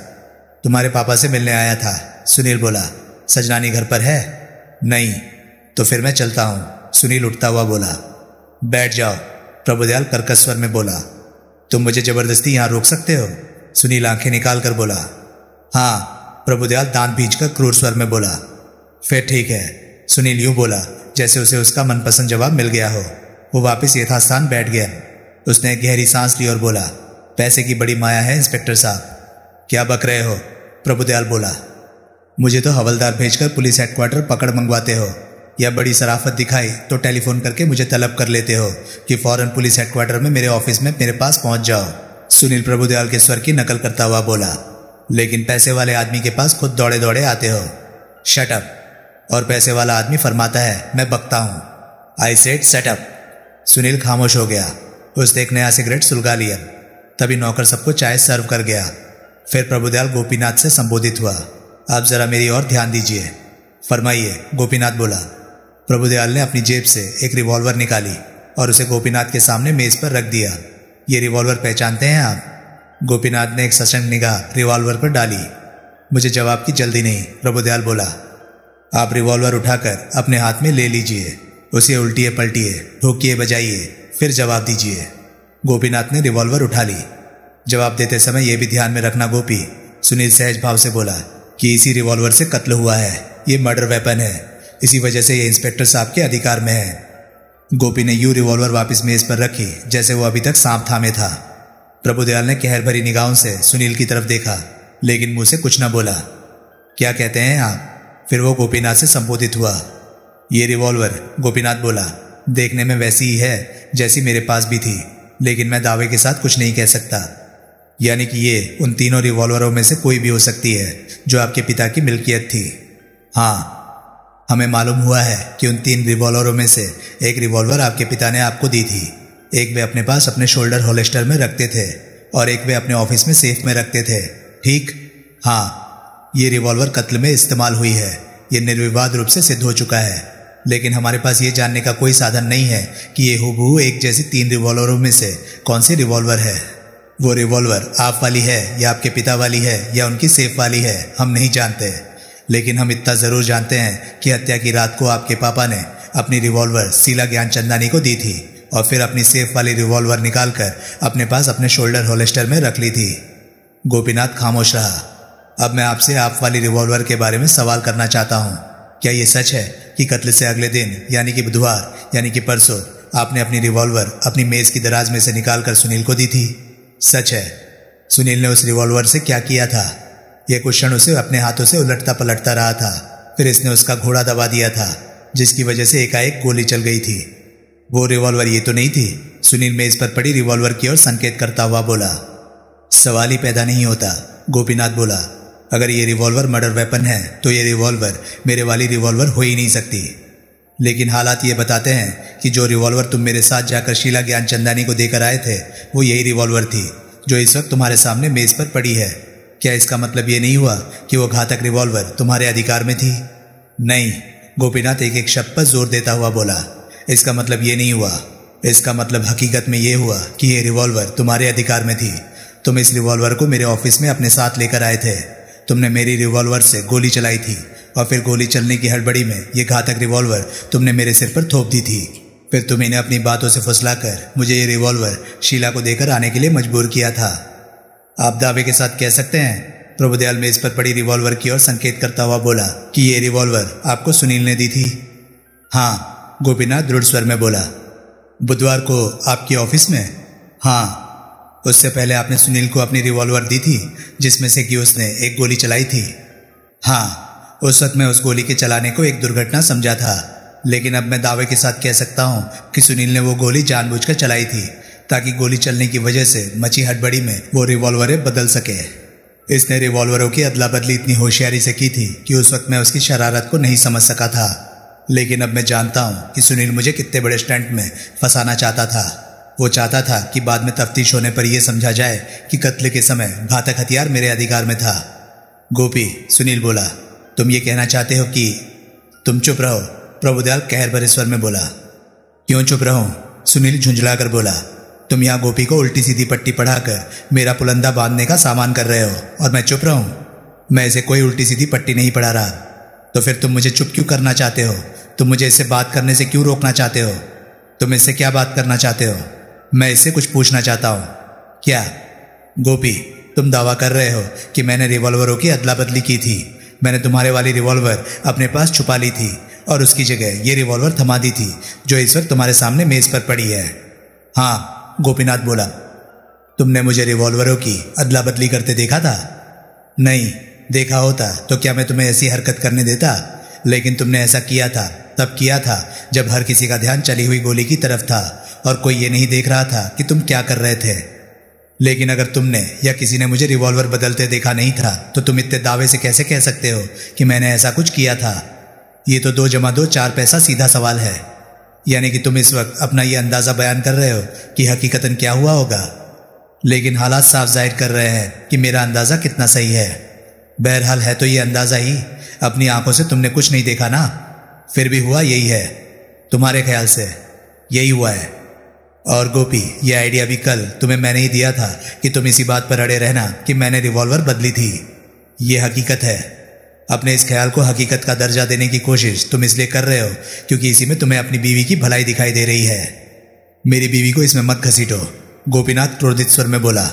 तुम्हारे पापा से मिलने आया था, सुनील बोला। सजनानी घर पर है? नहीं। तो फिर मैं चलता हूं, सुनील उठता हुआ बोला। बैठ जाओ, प्रभुदयाल कर्कश स्वर में बोला। तुम मुझे जबरदस्ती यहां रोक सकते हो? सुनील आंखें निकाल कर बोला। हाँ, प्रभुदयाल दांत भींचकर क्रूर स्वर में बोला। फिर ठीक है, सुनील यूं बोला जैसे उसे उसका मनपसंद जवाब मिल गया हो। वो वापस यथास्थान बैठ गया। उसने एक गहरी सांस ली और बोला, पैसे की बड़ी माया है इंस्पेक्टर साहब। क्या बक रहे हो? प्रभुदयाल बोला। मुझे तो हवलदार भेजकर पुलिस हेडक्वार्टर पकड़ मंगवाते हो, या बड़ी सराफत दिखाई तो टेलीफोन करके मुझे तलब कर लेते हो कि फौरन पुलिस हेडक्वार्टर में मेरे ऑफिस में मेरे पास पहुंच जाओ। सुनील प्रभुदयाल के स्वर की नकल करता हुआ बोला। लेकिन पैसे वाले आदमी के पास खुद दौड़े दौड़े आते हो। Shut up. और पैसे वाला आदमी फरमाता है मैं बकता हूं। I said shut up. Sunil खामोश हो गया। उसने एक नया सिगरेट सुलगा लिया। तभी नौकर सबको चाय सर्व कर गया। फिर प्रभुदयाल गोपीनाथ से संबोधित हुआ, आप जरा मेरी ओर ध्यान दीजिए। फरमाइए, गोपीनाथ बोला। प्रभुदयाल ने अपनी जेब से एक रिवॉल्वर निकाली और उसे गोपीनाथ के सामने मेज पर रख दिया। ये रिवॉल्वर पहचानते हैं आप? गोपीनाथ ने एक सशंक निगाह रिवॉल्वर पर डाली। मुझे जवाब की जल्दी नहीं, प्रभुदयाल बोला। आप रिवॉल्वर उठाकर अपने हाथ में ले लीजिए, उसे उल्टिए पलटिए, ठोकिए बजाइए, फिर जवाब दीजिए। गोपीनाथ ने रिवॉल्वर उठा ली। जवाब देते समय यह भी ध्यान में रखना गोपी, सुनील सहज भाव से बोला, कि इसी रिवॉल्वर से कत्ल हुआ है। ये मर्डर वेपन है, इसी वजह से ये इंस्पेक्टर साहब के अधिकार में है। गोपी ने यूं रिवॉल्वर वापस मेज पर रखी जैसे वो अभी तक सांप थामे था। प्रभुदयाल ने कहर भरी निगाहों से सुनील की तरफ देखा, लेकिन मुंह से कुछ न बोला। क्या कहते हैं आप? फिर वो गोपीनाथ से संबोधित हुआ। ये रिवॉल्वर, गोपीनाथ बोला, देखने में वैसी ही है जैसी मेरे पास भी थी, लेकिन मैं दावे के साथ कुछ नहीं कह सकता। यानी कि ये उन तीनों रिवॉल्वरों में से कोई भी हो सकती है जो आपके पिता की मिल्कियत थी। हाँ, हमें मालूम हुआ है कि उन 3 रिवॉल्वरों में से एक रिवॉल्वर आपके पिता ने आपको दी थी। एक वे अपने पास अपने शोल्डर होल्स्टर में रखते थे और एक वे अपने ऑफिस में सेफ में रखते थे, ठीक? हाँ, ये रिवॉल्वर कत्ल में इस्तेमाल हुई है, ये निर्विवाद रूप से सिद्ध हो चुका है। लेकिन हमारे पास ये जानने का कोई साधन नहीं है कि ये हूबहू एक जैसी 3 रिवॉल्वरों में से कौन सी रिवॉल्वर है। वो रिवॉल्वर आप वाली है या आपके पिता वाली है या उनकी सेफ वाली है, हम नहीं जानते। लेकिन हम इतना जरूर जानते हैं कि हत्या की रात को आपके पापा ने अपनी रिवॉल्वर शीला ज्ञानचंदानी को दी थी और फिर अपनी सेफ वाली रिवॉल्वर निकालकर अपने पास अपने शोल्डर होल्स्टर में रख ली थी। गोपीनाथ खामोश रहा। अब मैं आपसे आप वाली रिवॉल्वर के बारे में सवाल करना चाहता हूँ। क्या ये सच है कि कत्ल से अगले दिन यानी कि बुधवार यानी कि परसों आपने अपनी रिवॉल्वर अपनी मेज की दराज में से निकालकर सुनील को दी थी? सच है। सुनील ने उस रिवॉल्वर से क्या किया था? यह कुछ क्षण उसे अपने हाथों से उलटता पलटता रहा था। फिर इसने उसका घोड़ा दबा दिया था। जिसकी वजह से एकाएक गोली चल गई थी। वो रिवॉल्वर ये तो नहीं थी? सुनील मेज पर पड़ी रिवॉल्वर की ओर संकेत करता हुआ बोला। सवाल ही पैदा नहीं होता, गोपीनाथ बोला। अगर ये रिवॉल्वर मर्डर वेपन है तो ये रिवॉल्वर मेरे वाली रिवॉल्वर हो ही नहीं सकती। लेकिन हालात ये बताते हैं कि जो रिवॉल्वर तुम मेरे साथ जाकर शीला ज्ञानचंदानी को देकर आए थे वो यही रिवॉल्वर थी जो इस वक्त तुम्हारे सामने मेज पर पड़ी है। क्या इसका मतलब ये नहीं हुआ कि वो घातक रिवॉल्वर तुम्हारे अधिकार में थी? नहीं, गोपीनाथ एक एक शब्द पर जोर देता हुआ बोला। इसका मतलब ये नहीं हुआ। इसका मतलब हकीकत में ये हुआ कि ये रिवॉल्वर तुम्हारे अधिकार में थी। तुम इस रिवॉल्वर को मेरे ऑफिस में अपने साथ लेकर आए थे। तुमने मेरी रिवॉल्वर से गोली चलाई थी और फिर गोली चलने की हड़बड़ी में ये घातक रिवॉल्वर तुमने मेरे सिर पर थोप दी थी। फिर तुमने अपनी बातों से फुसलाकर मुझे ये रिवॉल्वर शीला को देकर आने के लिए मजबूर किया था। आप दावे के साथ कह सकते हैं, प्रभुदयाल मेज पर पड़ी रिवॉल्वर की ओर संकेत करता हुआ बोला, कि ये रिवॉल्वर आपको सुनील ने दी थी? हाँ, गोपीनाथ दृढ़ स्वर में बोला। बुधवार को आपके ऑफिस में? हाँ। उससे पहले आपने सुनील को अपनी रिवॉल्वर दी थी जिसमें से कि उसने एक गोली चलाई थी? हाँ, उस वक्त मैं उस गोली के चलाने को एक दुर्घटना समझा था, लेकिन अब मैं दावे के साथ कह सकता हूं कि सुनील ने वो गोली जानबूझकर चलाई थी ताकि गोली चलने की वजह से मची हड़बड़ी में वो रिवॉल्वरें बदल सके। इसने रिवॉल्वरों की अदला बदली इतनी होशियारी से की थी कि उस वक्त मैं उसकी शरारत को नहीं समझ सका था, लेकिन अब मैं जानता हूं कि सुनील मुझे कितने बड़े स्टंट में फंसाना चाहता था। वो चाहता था कि बाद में तफ्तीश होने पर यह समझा जाए कि कत्ल के समय घातक हथियार मेरे अधिकार में था। गोपी, सुनील बोला, तुम ये कहना चाहते हो कि? तुम चुप रहो, प्रभुदयाल कहर भरे स्वर में बोला। क्यों चुप रहो? सुनील झुंझलाकर बोला। तुम यहाँ गोपी को उल्टी सीधी पट्टी पढ़ाकर मेरा पुलंदा बांधने का सामान कर रहे हो और मैं चुप रहूं? मैं इसे कोई उल्टी सीधी पट्टी नहीं पढ़ा रहा। तो फिर तुम मुझे चुप क्यों करना चाहते हो? तुम मुझे इससे बात करने से क्यों रोकना चाहते हो? तुम इससे क्या बात करना चाहते हो? मैं इससे कुछ पूछना चाहता हूं। क्या? गोपी, तुम दावा कर रहे हो कि मैंने रिवॉल्वरों की अदला बदली की थी। मैंने तुम्हारे वाली रिवॉल्वर अपने पास छुपा ली थी और उसकी जगह ये रिवॉल्वर थमा दी थी जो इस वक्त तुम्हारे सामने मेज पर पड़ी है। हाँ, गोपीनाथ बोला। तुमने मुझे रिवॉल्वरों की अदला बदली करते देखा था? नहीं, देखा होता तो क्या मैं तुम्हें ऐसी हरकत करने देता? लेकिन तुमने ऐसा किया था, तब किया था जब हर किसी का ध्यान चली हुई गोली की तरफ था और कोई ये नहीं देख रहा था कि तुम क्या कर रहे थे। लेकिन अगर तुमने या किसी ने मुझे रिवॉल्वर बदलते देखा नहीं था तो तुम इतने दावे से कैसे कह सकते हो कि मैंने ऐसा कुछ किया था? ये तो 2 + 2 4 पैसा सीधा सवाल है। यानी कि तुम इस वक्त अपना ये अंदाजा बयान कर रहे हो कि हकीकतन क्या हुआ होगा, लेकिन हालात साफ जाहिर कर रहे हैं कि मेरा अंदाजा कितना सही है। बहरहाल है तो ये अंदाजा ही, अपनी आंखों से तुमने कुछ नहीं देखा ना, फिर भी हुआ यही है। तुम्हारे ख्याल से यही हुआ है। और गोपी, ये आइडिया भी कल तुम्हें मैंने ही दिया था कि तुम इसी बात पर अड़े रहना कि मैंने रिवॉल्वर बदली थी। ये हकीकत है। अपने इस ख्याल को हकीकत का दर्जा देने की कोशिश तुम इसलिए कर रहे हो क्योंकि इसी में तुम्हें अपनी बीवी की भलाई दिखाई दे रही है। मेरी बीवी को इसमें मत घसीटो, गोपीनाथ क्रोधित स्वर में बोला।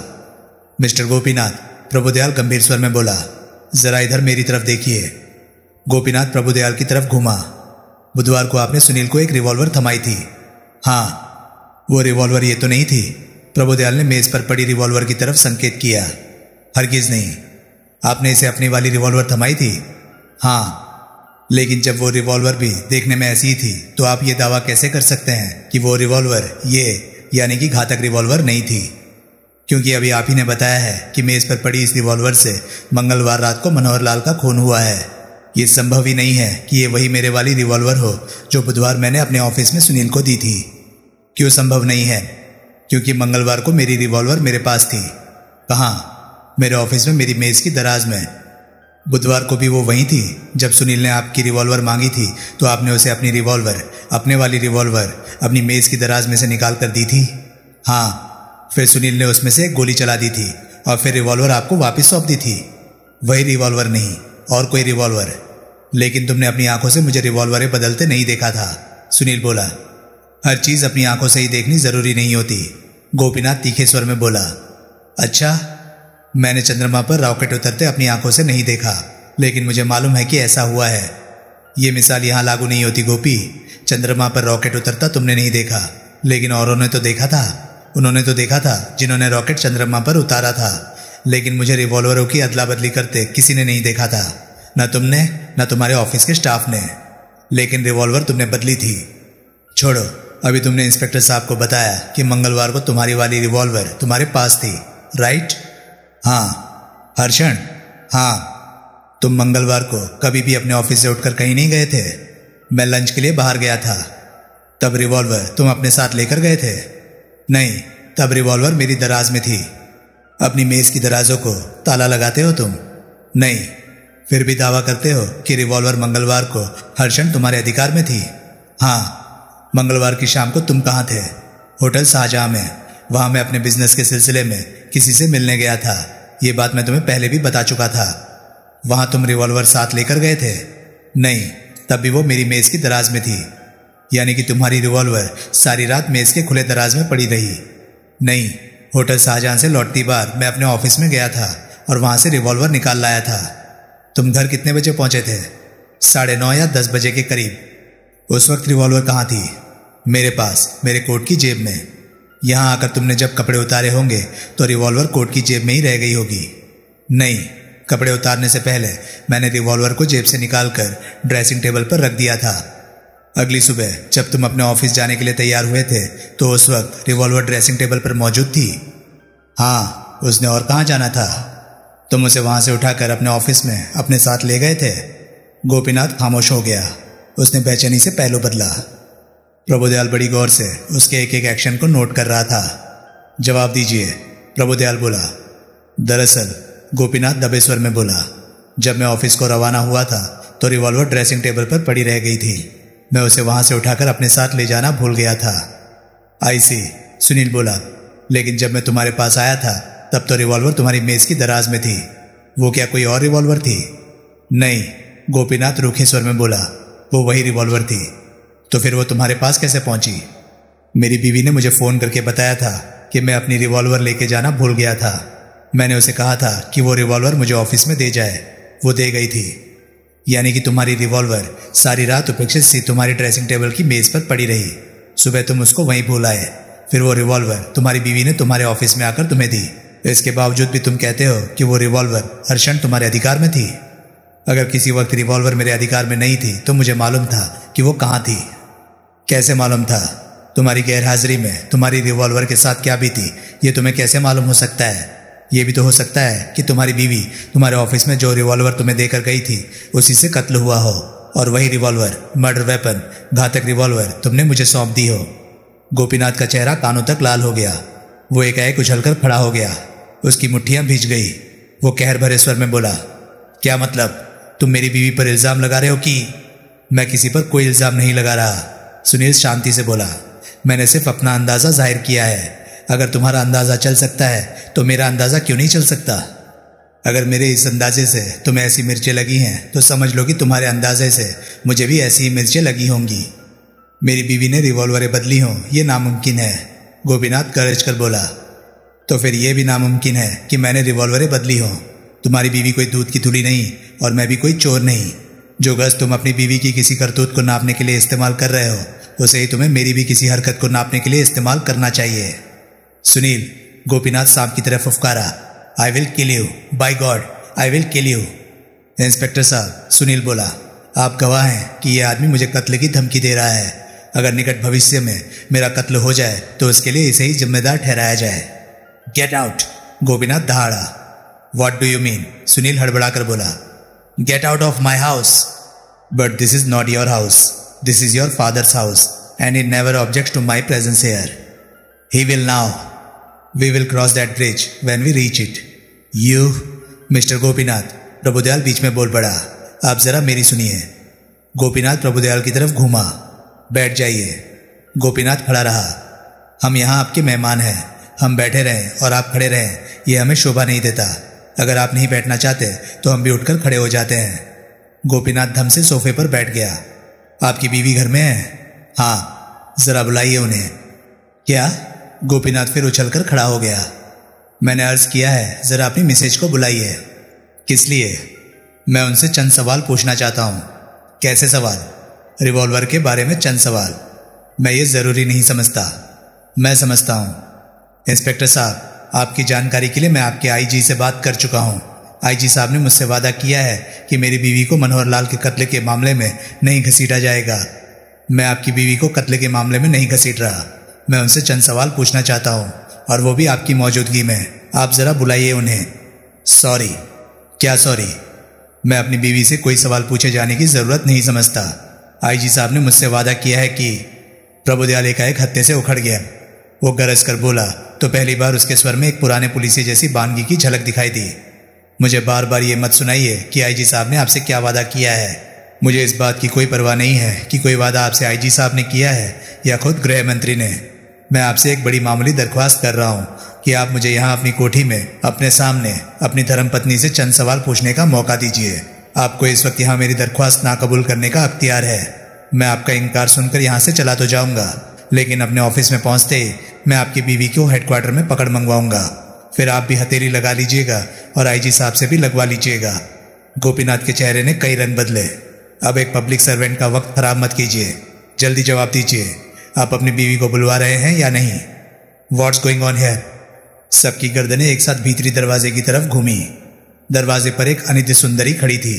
मिस्टर गोपीनाथ, प्रभुदयाल गंभीर स्वर में बोला, जरा इधर मेरी तरफ देखिए। गोपीनाथ प्रभुदयाल की तरफ घूमा। बुधवार को आपने सुनील को एक रिवॉल्वर थमाई थी? हाँ। वो रिवॉल्वर ये तो नहीं थी? प्रभुदयाल ने मेज पर पड़ी रिवॉल्वर की तरफ संकेत किया। हरगिज नहीं। आपने इसे अपनी वाली रिवॉल्वर थमाई थी? हाँ। लेकिन जब वो रिवॉल्वर भी देखने में ऐसी ही थी तो आप ये दावा कैसे कर सकते हैं कि वो रिवॉल्वर ये यानी कि घातक रिवॉल्वर नहीं थी? क्योंकि अभी आप ही ने बताया है कि मेज पर पड़ी इस रिवॉल्वर से मंगलवार रात को मनोहर लाल का खून हुआ है। ये संभव ही नहीं है कि ये वही मेरे वाली रिवॉल्वर हो जो बुधवार मैंने अपने ऑफिस में सुनील को दी थी। क्यों संभव नहीं है? क्योंकि मंगलवार को मेरी रिवॉल्वर मेरे पास थी। कहाँ? मेरे ऑफिस में, मेरी मेज की दराज में। बुधवार को भी वो वहीं थी। जब सुनील ने आपकी रिवॉल्वर मांगी थी तो आपने उसे अपनी रिवॉल्वर, अपने वाली रिवॉल्वर, अपनी मेज की दराज में से निकाल कर दी थी। हाँ। फिर सुनील ने उसमें से एक गोली चला दी थी और फिर रिवॉल्वर आपको वापस सौंप दी थी। वही रिवॉल्वर नहीं, और कोई रिवॉल्वर। लेकिन तुमने अपनी आंखों से मुझे रिवॉल्वरें बदलते नहीं देखा था, सुनील बोला। हर चीज अपनी आंखों से ही देखनी जरूरी नहीं होती, गोपीनाथ तीखे स्वर में बोला। अच्छा, मैंने चंद्रमा पर रॉकेट उतरते अपनी आंखों से नहीं देखा, लेकिन मुझे मालूम है कि ऐसा हुआ है। ये मिसाल यहां लागू नहीं होती गोपी। चंद्रमा पर रॉकेट उतरता तुमने नहीं देखा, लेकिन औरों ने तो देखा था। उन्होंने तो देखा था जिन्होंने रॉकेट चंद्रमा पर उतारा था, लेकिन मुझे रिवॉल्वरों की अदला बदली करते किसी ने नहीं देखा था, न तुमने न तुम्हारे ऑफिस के स्टाफ ने। लेकिन रिवॉल्वर तुमने बदली थी। छोड़ो, अभी तुमने इंस्पेक्टर साहब को बताया कि मंगलवार को तुम्हारी वाली रिवॉल्वर तुम्हारे पास थी, राइट? हाँ। हर्षण? हाँ। तुम मंगलवार को कभी भी अपने ऑफिस से उठकर कहीं नहीं गए थे? मैं लंच के लिए बाहर गया था। तब रिवॉल्वर तुम अपने साथ लेकर गए थे? नहीं, तब रिवॉल्वर मेरी दराज में थी। अपनी मेज की दराजों को ताला लगाते हो तुम? नहीं। फिर भी दावा करते हो कि रिवॉल्वर मंगलवार को हर्षण तुम्हारे अधिकार में थी? हाँ। मंगलवार की शाम को तुम कहाँ थे? होटल शाहजहां में। वहां मैं अपने बिजनेस के सिलसिले में किसी से मिलने गया था। ये बात मैं तुम्हें पहले भी बता चुका था। वहां तुम रिवॉल्वर साथ लेकर गए थे? नहीं, तब भी वो मेरी मेज की दराज में थी। यानी कि तुम्हारी रिवॉल्वर सारी रात मेज के खुले दराज में पड़ी रही? नहीं, होटल शाहजहां से लौटती बार मैं अपने ऑफिस में गया था और वहां से रिवॉल्वर निकाल लाया था। तुम घर कितने बजे पहुंचे थे? 9:30 या 10 बजे के करीब। उस वक्त रिवॉल्वर कहाँ थी? मेरे पास, मेरे कोट की जेब में। यहाँ आकर तुमने जब कपड़े उतारे होंगे तो रिवॉल्वर कोट की जेब में ही रह गई होगी। नहीं, कपड़े उतारने से पहले मैंने रिवॉल्वर को जेब से निकालकर ड्रेसिंग टेबल पर रख दिया था। अगली सुबह जब तुम अपने ऑफिस जाने के लिए तैयार हुए थे तो उस वक्त रिवॉल्वर ड्रेसिंग टेबल पर मौजूद थी? हाँ। उसने और कहाँ जाना था? तुम उसे वहां से उठाकर अपने ऑफिस में अपने साथ ले गए थे? गोपीनाथ खामोश हो गया। उसने बेचैनी से पहलू बदला। प्रभुदयाल बड़ी गौर से उसके एक एक एक्शन को नोट कर रहा था। जवाब दीजिए, प्रभुदयाल बोला। दरअसल, गोपीनाथ दबे स्वर में बोला, जब मैं ऑफिस को रवाना हुआ था तो रिवॉल्वर ड्रेसिंग टेबल पर पड़ी रह गई थी। मैं उसे वहां से उठाकर अपने साथ ले जाना भूल गया था। आई सी, सुनील बोला। लेकिन जब मैं तुम्हारे पास आया था तब तो रिवॉल्वर तुम्हारी मेज की दराज में थी। वो क्या कोई और रिवॉल्वर थी? नहीं, गोपीनाथ रूखे स्वर में बोला। वो वही रिवॉल्वर थी। तो फिर वो तुम्हारे पास कैसे पहुंची? मेरी बीवी ने मुझे फोन करके बताया था कि मैं अपनी रिवॉल्वर लेके जाना भूल गया था। मैंने उसे कहा था कि वो रिवॉल्वर मुझे ऑफिस में दे जाए। वो दे गई थी। यानी कि तुम्हारी रिवॉल्वर सारी रात उपेक्षित सी तुम्हारी ड्रेसिंग टेबल की मेज पर पड़ी रही। सुबह तुम उसको वहीं भूल आए। फिर वो रिवॉल्वर तुम्हारी बीवी ने तुम्हारे ऑफिस में आकर तुम्हें दी। इसके बावजूद भी तुम कहते हो कि वो रिवॉल्वर हर्षण तुम्हारे अधिकार में थी। अगर किसी वक्त रिवॉल्वर मेरे अधिकार में नहीं थी तो मुझे मालूम था कि वो कहाँ थी। कैसे मालूम था? तुम्हारी गैरहाजिरी में तुम्हारी रिवॉल्वर के साथ क्या भी थी ये तुम्हें कैसे मालूम हो सकता है? ये भी तो हो सकता है कि तुम्हारी बीवी तुम्हारे ऑफिस में जो रिवॉल्वर तुम्हें देकर गई थी उसी से कत्ल हुआ हो और वही रिवॉल्वर, मर्डर वेपन, घातक रिवॉल्वर तुमने मुझे सौंप दी हो। गोपीनाथ का चेहरा कानों तक लाल हो गया। वो एकाएक उछलकर खड़ा हो गया। उसकी मुट्ठियां भीज गई। वो कहर भरे स्वर में बोला, क्या मतलब? तुम मेरी बीवी पर इल्जाम लगा रहे हो? कि मैं किसी पर कोई इल्जाम नहीं लगा रहा। सुनील शांति से बोला, मैंने सिर्फ अपना अंदाजा जाहिर किया है। अगर तुम्हारा अंदाजा चल सकता है तो मेरा अंदाजा क्यों नहीं चल सकता? अगर मेरे इस अंदाजे से तुम्हें ऐसी मिर्चें लगी हैं तो समझ लो कि तुम्हारे अंदाजे से मुझे भी ऐसी ही मिर्चें लगी होंगी। मेरी बीवी ने रिवॉल्वरें बदली हों ये नामुमकिन है। गोपीनाथ गरज कर बोला, तो फिर यह भी नामुमकिन है कि मैंने रिवॉल्वरें बदली हों। तुम्हारी बीवी कोई दूध की थुली नहीं और मैं भी कोई चोर नहीं। जो गज तुम अपनी बीवी की किसी करतूत को नापने के लिए इस्तेमाल कर रहे हो उसे ही तुम्हें मेरी भी किसी हरकत को नापने के लिए इस्तेमाल करना चाहिए। सुनील, गोपीनाथ सांप की तरफ फुफकारा, I will kill you, by God I will kill you. Inspector साहब, सुनील बोला, आप गवाह हैं कि यह आदमी मुझे कत्ल की धमकी दे रहा है। अगर निकट भविष्य में मेरा कत्ल हो जाए तो उसके लिए इसे ही जिम्मेदार ठहराया जाए। गेट आउट, गोपीनाथ दहाड़ा। What do you mean? Sunil हड़बड़ाकर बोला, get out of my house. But this is not your house, this is your father's house and he never objects to my presence here. He will now. We will cross that bridge when we reach it. You mister Gopinath, Prabhudayal बीच में बोल पड़ा, आप जरा मेरी सुनिए। गोपीनाथ प्रभुदयाल की तरफ घूमा। बैठ जाइए। गोपीनाथ खड़ा रहा। हम यहाँ आपके मेहमान हैं। हम बैठे रहें और आप खड़े रहें ये हमें शोभा नहीं देता। अगर आप नहीं बैठना चाहते तो हम भी उठकर खड़े हो जाते हैं। गोपीनाथ धम से सोफे पर बैठ गया। आपकी बीवी घर में है? हाँ। जरा बुलाइए उन्हें। क्या? गोपीनाथ फिर उछलकर खड़ा हो गया। मैंने अर्ज किया है जरा अपनी मिसेज को बुलाइए। किस लिए? मैं उनसे चंद सवाल पूछना चाहता हूँ। कैसे सवाल? रिवॉल्वर के बारे में चंद सवाल। मैं ये जरूरी नहीं समझता। मैं समझता हूँ। इंस्पेक्टर साहब, आपकी जानकारी के लिए मैं आपके आईजी से बात कर चुका हूँ। आईजी साहब ने मुझसे वादा किया है कि मेरी बीवी को मनोहर लाल के कत्ल के मामले में नहीं घसीटा जाएगा। मैं आपकी बीवी को कत्ल के मामले में नहीं घसीट रहा। मैं उनसे चंद सवाल पूछना चाहता हूँ, और वो भी आपकी मौजूदगी में। आप जरा बुलाइए उन्हें। सॉरी। क्या सॉरी? मैं अपनी बीवी से कोई सवाल पूछे जाने की जरूरत नहीं समझता। आईजी साहब ने मुझसे वादा किया है कि। प्रभुदयाल एकाएक हत्थे से उखड़ गया। वो गरज कर बोला तो पहली बार उसके स्वर में एक पुराने पुलिसी जैसी बानगी की झलक दिखाई दी। मुझे बार बार ये मत सुनाइए कि आईजी साहब ने आपसे क्या वादा किया है। मुझे इस बात की कोई परवाह नहीं है कि कोई वादा आपसे आईजी साहब ने किया है या खुद गृह मंत्री ने। मैं आपसे एक बड़ी मामूली दरख्वास्त कर रहा हूँ कि आप मुझे यहाँ अपनी कोठी में अपने सामने अपनी धर्मपत्नी से चंद सवाल पूछने का मौका दीजिए। आपको इस वक्त यहाँ मेरी दरख्वास्त नाकबूल करने का अख्तियार है। मैं आपका इनकार सुनकर यहाँ से चला तो जाऊँगा, लेकिन अपने ऑफिस में पहुँचते ही मैं आपकी बीवी को हेडक्वार्टर में पकड़ मंगवाऊंगा। फिर आप भी हथेली लगा लीजिएगा और आईजी साहब से भी लगवा लीजिएगा। गोपीनाथ के चेहरे ने कई रंग बदले। अब एक पब्लिक सर्वेंट का वक्त खराब मत कीजिए। जल्दी जवाब दीजिए, आप अपनी बीवी को बुलवा रहे हैं या नहीं? What's going on here? सबकी गर्दनें एक साथ भीतरी दरवाजे की तरफ घूमी। दरवाजे पर एक अनित्य सुंदरी खड़ी थी।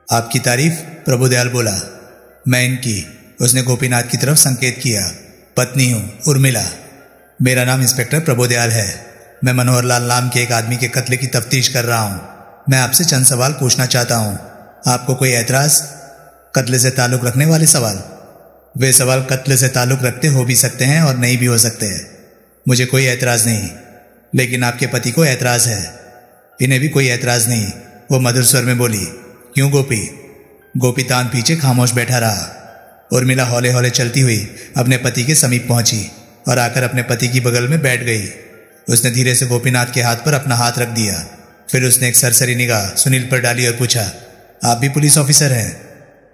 आपकी तारीफ? प्रभुदयाल बोला। मैं इनकी। उसने गोपीनाथ की तरफ संकेत किया। पत्नी हूं, उर्मिला। मेरा नाम इंस्पेक्टर प्रभुदयाल है। मैं मनोहर लाल नाम के एक आदमी के कत्ले की तफ्तीश कर रहा हूं। मैं आपसे चंद सवाल पूछना चाहता हूं। आपको कोई ऐतराज? कत्ले से ताल्लुक रखने वाले सवाल? वे सवाल कत्ले से ताल्लुक रखते हो भी सकते हैं और नहीं भी हो सकते हैं। मुझे कोई ऐतराज नहीं, लेकिन आपके पति को ऐतराज है। इन्हें भी कोई ऐतराज नहीं, वो मधुर स्वर में बोली। क्यों गोपी? गोपी तान पीछे खामोश बैठा रहा। उर्मिला हौले हौले चलती हुई अपने पति के समीप पहुंची और आकर अपने पति की बगल में बैठ गई। उसने धीरे से गोपीनाथ के हाथ पर अपना हाथ रख दिया। फिर उसने एक सरसरी निगाह सुनील पर डाली और पूछा, आप भी पुलिस ऑफिसर हैं?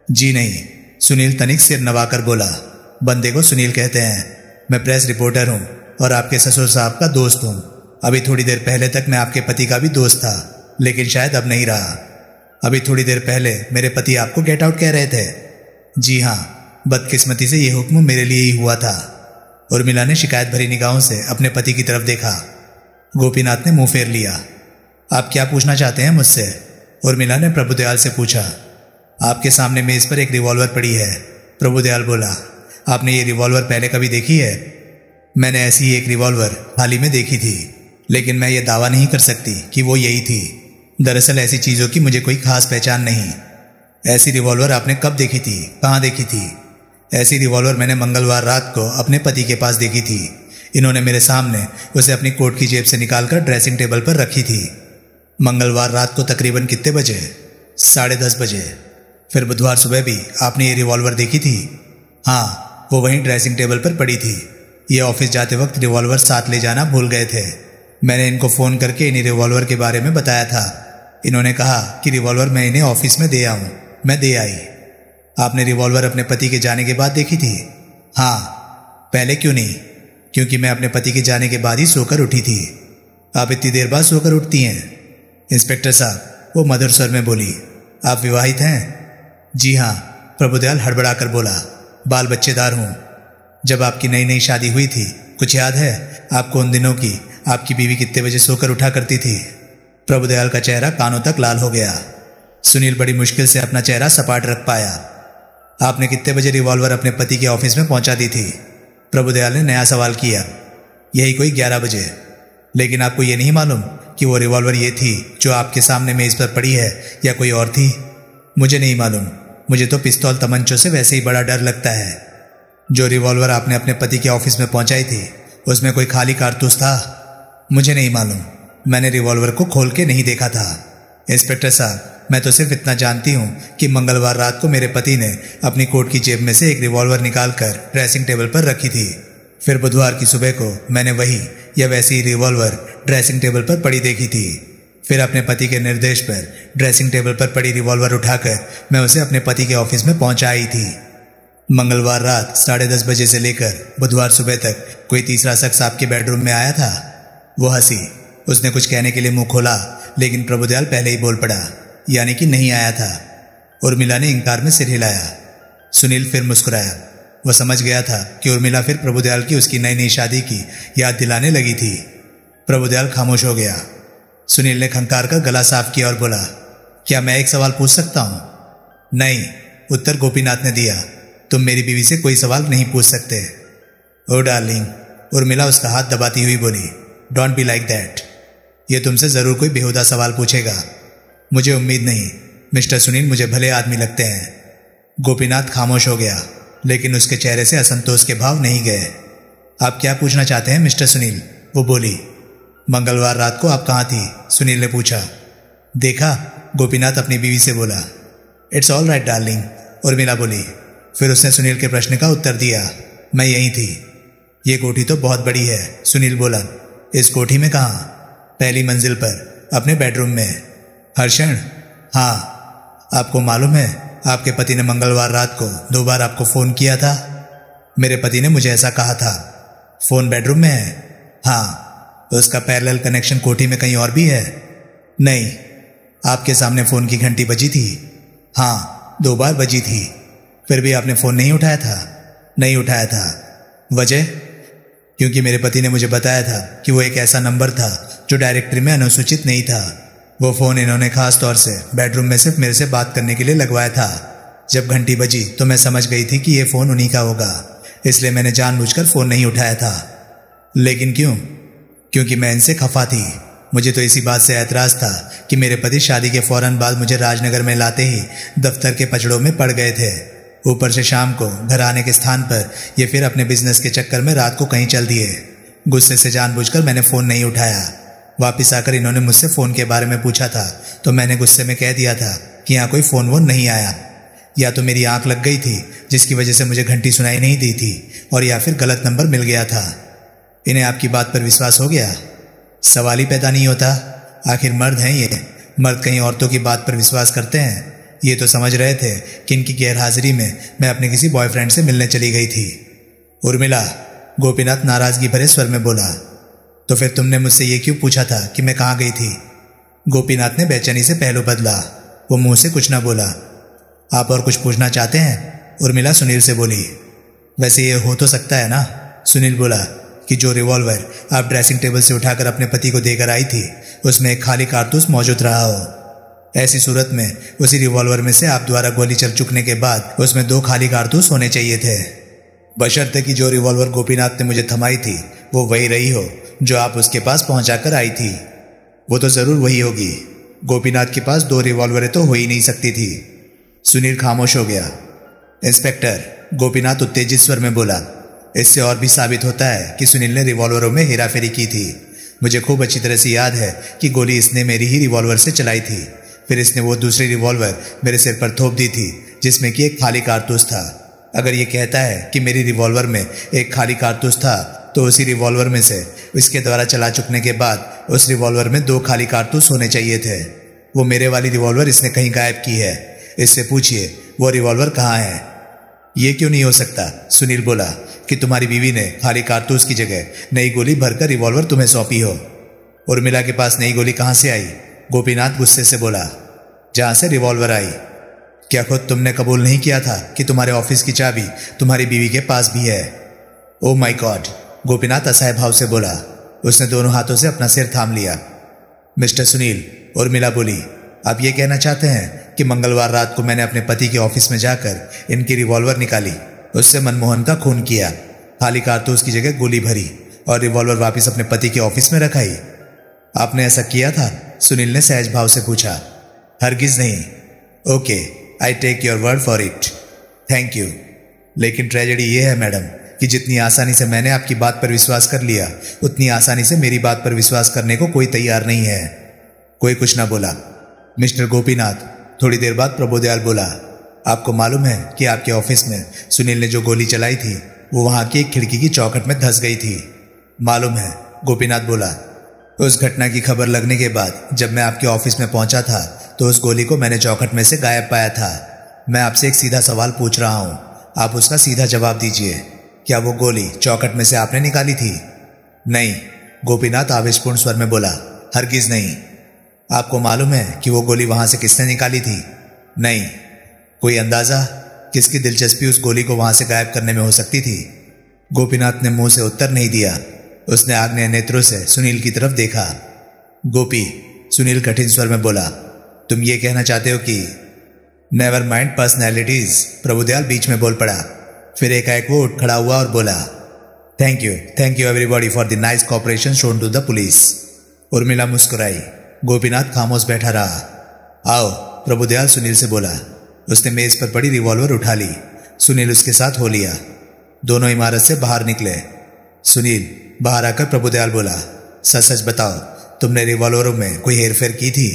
जी नहीं, सुनील तनिक सिर नवाकर बोला। बंदे को सुनील कहते हैं। मैं प्रेस रिपोर्टर हूं और आपके ससुर साहब का दोस्त हूं। अभी थोड़ी देर पहले तक मैं आपके पति का भी दोस्त था, लेकिन शायद अब नहीं रहा। अभी थोड़ी देर पहले मेरे पति आपको गेट आउट कह रहे थे। जी हाँ, बदकिस्मती से यह हुक्म मेरे लिए ही हुआ था। उर्मिला ने शिकायत भरी निगाहों से अपने पति की तरफ देखा। गोपीनाथ ने मुंह फेर लिया। आप क्या पूछना चाहते हैं मुझसे? उर्मिला ने प्रभुदयाल से पूछा। आपके सामने मेज पर एक रिवॉल्वर पड़ी है। प्रभुदयाल बोला। आपने ये रिवॉल्वर पहले कभी देखी है? मैंने ऐसी ही एक रिवॉल्वर हाल ही में देखी थी, लेकिन मैं ये दावा नहीं कर सकती कि वो यही थी। दरअसल ऐसी चीजों की मुझे कोई खास पहचान नहीं। ऐसी रिवॉल्वर आपने कब देखी थी? कहाँ देखी थी? ऐसी रिवॉल्वर मैंने मंगलवार रात को अपने पति के पास देखी थी। इन्होंने मेरे सामने उसे अपनी कोट की जेब से निकालकर ड्रेसिंग टेबल पर रखी थी। मंगलवार रात को तकरीबन कितने बजे? 10:30 बजे। फिर बुधवार सुबह भी आपने ये रिवॉल्वर देखी थी? हाँ, वो वहीं ड्रेसिंग टेबल पर पड़ी थी। ये ऑफिस जाते वक्त रिवॉल्वर साथ ले जाना भूल गए थे। मैंने इनको फोन करके इन्हीं रिवॉल्वर के बारे में बताया था। इन्होंने कहा कि रिवॉल्वर मैं इन्हें ऑफिस में दे आऊं। मैं दे आई। आपने रिवॉल्वर अपने पति के जाने के बाद देखी थी? हाँ। पहले क्यों नहीं? क्योंकि मैं अपने पति के जाने के बाद ही सोकर उठी थी। आप इतनी देर बाद सोकर उठती हैं? इंस्पेक्टर साहब, वो मधुर स्वर में बोली। आप विवाहित हैं? जी हाँ, प्रभुदयाल हड़बड़ाकर बोला। बाल बच्चेदार हूं। जब आपकी नई नई शादी हुई थी, कुछ याद है आपको उन दिनों की? आपकी बीवी कितने बजे सोकर उठा करती थी? प्रभुदयाल का चेहरा कानों तक लाल हो गया। सुनील बड़ी मुश्किल से अपना चेहरा सपाट रख पाया। आपने कितने बजे रिवॉल्वर अपने पति के ऑफिस में पहुंचा दी थी? प्रभुदयाल ने नया सवाल किया। यही कोई 11 बजे। लेकिन आपको ये नहीं मालूम कि वो रिवॉल्वर ये थी जो आपके सामने मेज पर पड़ी है, या कोई और थी? मुझे नहीं मालूम। मुझे तो पिस्तौल तमंचों से वैसे ही बड़ा डर लगता है। जो रिवॉल्वर आपने अपने पति के ऑफिस में पहुंचाई थी, उसमें कोई खाली कारतूस था? मुझे नहीं मालूम। मैंने रिवॉल्वर को खोल के नहीं देखा था। इंस्पेक्टर साहब, मैं तो सिर्फ इतना जानती हूँ कि मंगलवार रात को मेरे पति ने अपनी कोट की जेब में से एक रिवॉल्वर निकालकर ड्रेसिंग टेबल पर रखी थी। फिर बुधवार की सुबह को मैंने वही या वैसी ही रिवॉल्वर ड्रेसिंग टेबल पर पड़ी देखी थी। फिर अपने पति के निर्देश पर ड्रेसिंग टेबल पर पड़ी रिवॉल्वर उठाकर मैं उसे अपने पति के ऑफिस में पहुंचा आई थी। मंगलवार रात 10:30 बजे से लेकर बुधवार सुबह तक कोई तीसरा शख्स आपके बेडरूम में आया था? वो हंसी। उसने कुछ कहने के लिए मुंह खोला, लेकिन प्रभुदयाल पहले ही बोल पड़ा, यानी कि नहीं आया था। उर्मिला ने इंकार में सिर हिलाया। सुनील फिर मुस्कुराया। वह समझ गया था कि उर्मिला फिर प्रभुदयाल की उसकी नई नई शादी की याद दिलाने लगी थी। प्रभुदयाल खामोश हो गया। सुनील ने खंकार कर गला साफ किया और बोला, क्या मैं एक सवाल पूछ सकता हूं? नहीं, उत्तर गोपीनाथ ने दिया। तुम मेरी बीवी से कोई सवाल नहीं पूछ सकते। ओ डार्लिंग, उर्मिला उसका हाथ दबाती हुई बोली, डोंट बी लाइक दैट। ये तुमसे जरूर कोई बेहुदा सवाल पूछेगा। मुझे उम्मीद नहीं। मिस्टर सुनील मुझे भले आदमी लगते हैं। गोपीनाथ खामोश हो गया, लेकिन उसके चेहरे से असंतोष के भाव नहीं गए। आप क्या पूछना चाहते हैं मिस्टर सुनील? वो बोली। मंगलवार रात को आप कहाँ थी? सुनील ने पूछा। देखा, गोपीनाथ अपनी बीवी से बोला। It's all right darling, Urmila बोली। फिर उसने सुनील के प्रश्न का उत्तर दिया, मैं यहीं थी। ये कोठी तो बहुत बड़ी है, सुनील बोला। इस कोठी में कहाँ? पहली मंजिल पर, अपने बेडरूम में। हर्षण? हाँ। आपको मालूम है, आपके पति ने मंगलवार रात को 2 बार आपको फोन किया था? मेरे पति ने मुझे ऐसा कहा था। फोन बेडरूम में है? हाँ। उसका पैरेलल कनेक्शन कोठी में कहीं और भी है? नहीं। आपके सामने फोन की घंटी बजी थी? हाँ, 2 बार बजी थी। फिर भी आपने फोन नहीं उठाया था? नहीं उठाया था। वजह? क्योंकि मेरे पति ने मुझे बताया था कि वो एक ऐसा नंबर था जो डायरेक्टरी में अनुसूचित नहीं था। वो फोन इन्होंने खास तौर से बेडरूम में सिर्फ मेरे से बात करने के लिए लगवाया था। जब घंटी बजी तो मैं समझ गई थी कि ये फोन उन्हीं का होगा, इसलिए मैंने जानबूझकर फोन नहीं उठाया था। लेकिन क्यों? क्योंकि मैं इनसे खफा थी। मुझे तो इसी बात से ऐतराज था कि मेरे पति शादी के फौरन बाद मुझे राजनगर में लाते ही दफ्तर के पचड़ों में पड़ गए थे। ऊपर से शाम को घर आने के स्थान पर ये फिर अपने बिजनेस के चक्कर में रात को कहीं चल दिए। गुस्से से जानबूझकर मैंने फोन नहीं उठाया। वापिस आकर इन्होंने मुझसे फोन के बारे में पूछा था तो मैंने गुस्से में कह दिया था कि यहाँ कोई फोन वोन नहीं आया। या तो मेरी आंख लग गई थी जिसकी वजह से मुझे घंटी सुनाई नहीं दी थी, और या फिर गलत नंबर मिल गया था। इन्हें आपकी बात पर विश्वास हो गया? सवाल ही पैदा नहीं होता। आखिर मर्द हैं ये, मर्द कहीं औरतों की बात पर विश्वास करते हैं? ये तो समझ रहे थे कि इनकी गैरहाजिरी में मैं अपने किसी बॉयफ्रेंड से मिलने चली गई थी। उर्मिला, गोपीनाथ नाराजगी भरे स्वर में बोला। तो फिर तुमने मुझसे ये क्यों पूछा था कि मैं कहाँ गई थी? गोपीनाथ ने बेचैनी से पहलू बदला। वो मुंह से कुछ ना बोला। आप और कुछ पूछना चाहते हैं? उर्मिला सुनील से बोली। वैसे ये हो तो सकता है ना, सुनील बोला, कि जो रिवॉल्वर आप ड्रेसिंग टेबल से उठाकर अपने पति को देकर आई थी उसमें एक खाली कारतूस मौजूद रहा हो। ऐसी सूरत में उसी रिवॉल्वर में से आप द्वारा गोली चल चुकने के बाद उसमें 2 खाली कारतूस होने चाहिए थे, बशर्ते कि जो रिवॉल्वर गोपीनाथ ने मुझे थमाई थी वो वही रही हो जो आप उसके पास पहुंचाकर आई थी। वो तो जरूर वही होगी। गोपीनाथ के पास 2 रिवॉल्वरें तो हो ही नहीं सकती थी। सुनील खामोश हो गया। इंस्पेक्टर, गोपीनाथ उत्तेजित स्वर में बोला, इससे और भी साबित होता है कि सुनील ने रिवॉल्वरों में हेराफेरी की थी। मुझे खूब अच्छी तरह से याद है कि गोली इसने मेरी ही रिवॉल्वर से चलाई थी। फिर इसने वो दूसरी रिवॉल्वर मेरे सिर पर थोप दी थी जिसमें कि एक खाली कारतूस था। अगर ये कहता है कि मेरी रिवॉल्वर में एक खाली कारतूस था तो उसी रिवॉल्वर में से इसके द्वारा चला चुकने के बाद उस रिवॉल्वर में 2 खाली कारतूस होने चाहिए थे। वो मेरे वाली रिवॉल्वर इसने कहीं गायब की है। इससे पूछिए वो रिवॉल्वर कहाँ है। ये क्यों नहीं हो सकता? सुनील बोला, कि तुम्हारी बीवी ने खाली कारतूस की जगह नई गोली भरकर रिवॉल्वर तुम्हें सौंपी हो। उर्मिला के पास नई गोली कहाँ से आई? गोपीनाथ गुस्से से बोला, जहां से रिवॉल्वर आई। क्या खुद तुमने कबूल नहीं किया था कि तुम्हारे ऑफिस की चाबी तुम्हारी बीवी के पास भी है? ओ माय गॉड, गोपीनाथ असहाय भाव से बोला। उसने दोनों हाथों से अपना सिर थाम लिया। मिस्टर सुनील, उर्मिला बोली, आप ये कहना चाहते हैं कि मंगलवार रात को मैंने अपने पति के ऑफिस में जाकर इनकी रिवॉल्वर निकाली, उससे मनमोहन का खून किया, खाली कारतूस की जगह गोली भरी और रिवॉल्वर वापस अपने पति के ऑफिस में रखाई? आपने ऐसा किया था? सुनील ने सहज भाव से पूछा। हरगिज नहीं। Okay, I take your word for it. Thank you. लेकिन ट्रेजेडी ये है मैडम कि जितनी आसानी से मैंने आपकी बात पर विश्वास कर लिया उतनी आसानी से मेरी बात पर विश्वास करने को कोई तैयार नहीं है। कोई कुछ ना बोला। मिस्टर गोपीनाथ, थोड़ी देर बाद प्रभुदयाल बोला, आपको मालूम है कि आपके ऑफिस में सुनील ने जो गोली चलाई थी वो वहां की एक खिड़की की चौखट में धंस गई थी। मालूम है, गोपीनाथ बोला। उस घटना की खबर लगने के बाद जब मैं आपके ऑफिस में पहुंचा था तो उस गोली को मैंने चौखट में से गायब पाया था। मैं आपसे एक सीधा सवाल पूछ रहा हूं, आप उसका सीधा जवाब दीजिए। क्या वो गोली चौखट में से आपने निकाली थी? नहीं, गोपीनाथ आवेशपूर्ण स्वर में बोला, हरगिज नहीं। आपको मालूम है कि वो गोली वहां से किसने निकाली थी? नहीं। कोई अंदाजा किसकी दिलचस्पी उस गोली को वहां से गायब करने में हो सकती थी? गोपीनाथ ने मुंह से उत्तर नहीं दिया। उसने आग्नेय नेत्रों से सुनील की तरफ देखा। गोपी, सुनील कठिन स्वर में बोला। तुम ये कहना चाहते हो कि? नेवर माइंड पर्सनैलिटीज, प्रभुदयाल बीच में बोल पड़ा। फिर एकाएक वो उठ खड़ा हुआ और बोला, thank you everybody for the nice cooperation shown to the police. Urmila मुस्कुराई। गोपीनाथ खामोश बैठा रहा। आओ, प्रभुदयाल सुनील से बोला। उसने मेज पर पड़ी रिवॉल्वर उठा ली। सुनील उसके साथ हो लिया। दोनों इमारत से बाहर निकले। सुनील बाहर आकर प्रभुदयाल बोला, सच सच बताओ, तुमने रिवॉल्वरों में कोई हेरफेर की थी?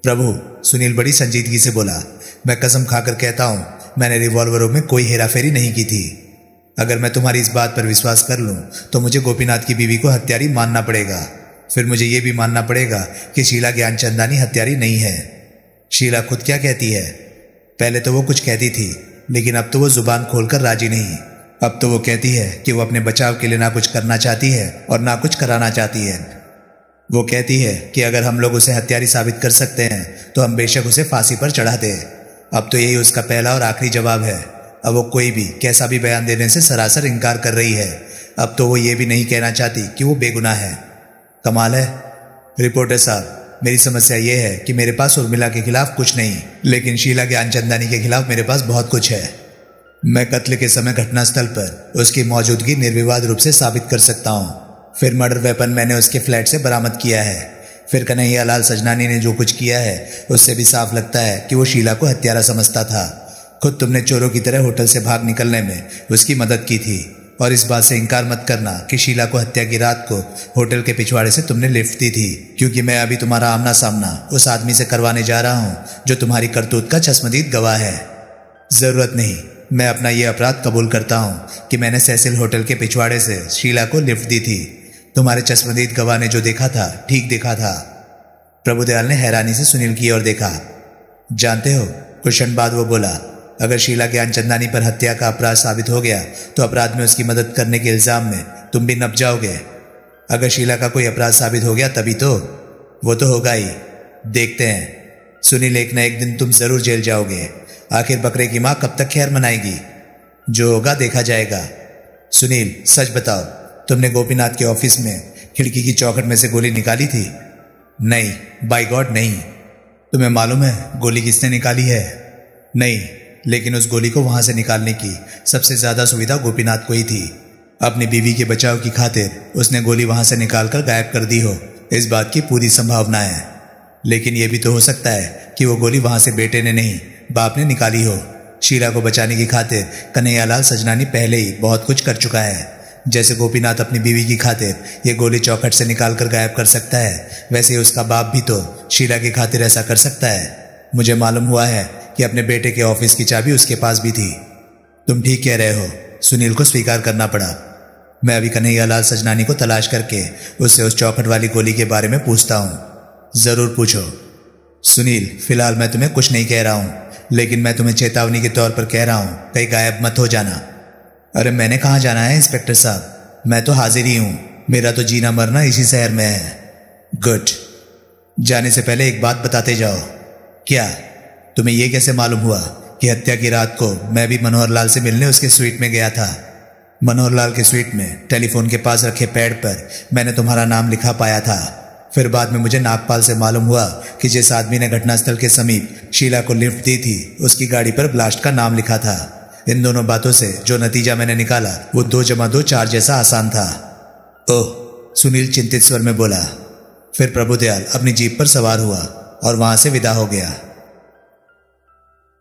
प्रभु, सुनील बड़ी संजीदगी से बोला, मैं कसम खाकर कहता हूं, मैंने रिवॉल्वरों में कोई हेराफेरी नहीं की थी। अगर मैं तुम्हारी इस बात पर विश्वास कर लूं तो मुझे गोपीनाथ की बीवी को हत्यारी मानना पड़ेगा। फिर मुझे यह भी मानना पड़ेगा कि शीला ज्ञानचंदानी हत्यारी नहीं है। शीला खुद क्या कहती है? पहले तो वो कुछ कहती थी, लेकिन अब तो वो जुबान खोलकर राजी नहीं। अब तो वो कहती है कि वो अपने बचाव के लिए ना कुछ करना चाहती है और ना कुछ कराना चाहती है। वो कहती है कि अगर हम लोग उसे हत्यारी साबित कर सकते हैं तो हम बेशक उसे फांसी पर चढ़ा दें। अब तो यही उसका पहला और आखिरी जवाब है। अब वो कोई भी कैसा भी बयान देने से सरासर इनकार कर रही है। अब तो वो ये भी नहीं कहना चाहती कि वो बेगुनाह है। कमाल है। रिपोर्टर साहब, मेरी समस्या ये है कि मेरे पास उर्मिला के खिलाफ कुछ नहीं, लेकिन शीला ज्ञानचंदानी के खिलाफ मेरे पास बहुत कुछ है। मैं कत्ल के समय घटनास्थल पर उसकी मौजूदगी निर्विवाद रूप से साबित कर सकता हूँ। फिर मर्डर वेपन मैंने उसके फ्लैट से बरामद किया है। फिर कन्हैयालाल सजनानी ने जो कुछ किया है उससे भी साफ लगता है कि वो शीला को हत्यारा समझता था। खुद तुमने चोरों की तरह होटल से भाग निकलने में उसकी मदद की थी। और इस बात से इनकार मत करना कि शीला को हत्या की रात को होटल के पिछवाड़े से तुमने लिफ्ट दी थी, क्योंकि मैं अभी तुम्हारा आमना सामना उस आदमी से करवाने जा रहा हूँ जो तुम्हारी करतूत का चश्मदीद गवाह है। जरूरत नहीं, मैं अपना ये अपराध कबूल करता हूँ कि मैंने सैसिल होटल के पिछवाड़े से शीला को लिफ्ट दी थी। तुम्हारे चश्मदीद गवाह ने जो देखा था ठीक देखा था। प्रभुदयाल ने हैरानी से सुनील की ओर देखा। जानते हो, कुछ क्षण बाद वो बोला, अगर शीला ज्ञानचंदानी पर हत्या का अपराध साबित हो गया तो अपराध में उसकी मदद करने के इल्जाम में तुम भी नप जाओगे। अगर शीला का कोई अपराध साबित हो गया तभी तो। वो तो होगा ही, देखते हैं। सुनील, एक न एक दिन तुम जरूर जेल जाओगे। आखिर बकरे की माँ कब तक खैर मनाएगी? जो होगा देखा जाएगा। सुनील, सच बताओ, तुमने गोपीनाथ के ऑफिस में खिड़की की चौखट में से गोली निकाली थी? नहीं, बाय गॉड नहीं। तुम्हें मालूम है गोली किसने निकाली है? नहीं, लेकिन उस गोली को वहां से निकालने की सबसे ज्यादा सुविधा गोपीनाथ को ही थी। अपनी बीवी के बचाव की खातिर उसने गोली वहां से निकालकर गायब कर दी हो, इस बात की पूरी संभावना है। लेकिन यह भी तो हो सकता है कि वो गोली वहां से बेटे ने नहीं, बाप ने निकाली हो। शीला को बचाने की खातिर कन्हैयालाल सजनानी पहले ही बहुत कुछ कर चुका है। जैसे गोपीनाथ अपनी बीवी की खातिर ये गोली चौखट से निकालकर गायब कर सकता है, वैसे ही उसका बाप भी तो शीला की खातिर ऐसा कर सकता है। मुझे मालूम हुआ है कि अपने बेटे के ऑफिस की चाबी उसके पास भी थी। तुम ठीक कह रहे हो, सुनील को स्वीकार करना पड़ा। मैं अभी कन्हैयालाल सजनानी को तलाश करके उससे उस चौखट वाली गोली के बारे में पूछता हूँ। जरूर पूछो। सुनील, फिलहाल मैं तुम्हें कुछ नहीं कह रहा हूँ, लेकिन मैं तुम्हें चेतावनी के तौर पर कह रहा हूँ, कहीं गायब मत हो जाना। अरे मैंने कहाँ जाना है इंस्पेक्टर साहब, मैं तो हाजिर ही हूँ। मेरा तो जीना मरना इसी शहर में है। गुड। जाने से पहले एक बात बताते जाओ। क्या? तुम्हें यह कैसे मालूम हुआ कि हत्या की रात को मैं भी मनोहर लाल से मिलने उसके स्वीट में गया था? मनोहर लाल के स्वीट में टेलीफोन के पास रखे पैड पर मैंने तुम्हारा नाम लिखा पाया था। फिर बाद में मुझे नागपाल से मालूम हुआ कि जिस आदमी ने घटनास्थल के समीप शीला को लिफ्ट दी थी उसकी गाड़ी पर ब्लास्ट का नाम लिखा था। इन दोनों बातों से जो नतीजा मैंने निकाला वो 2 + 2 4 जैसा आसान था। ओह, सुनील चिंतित स्वर में बोला। फिर प्रभुदयाल अपनी जीप पर सवार हुआ और वहां से विदा हो गया।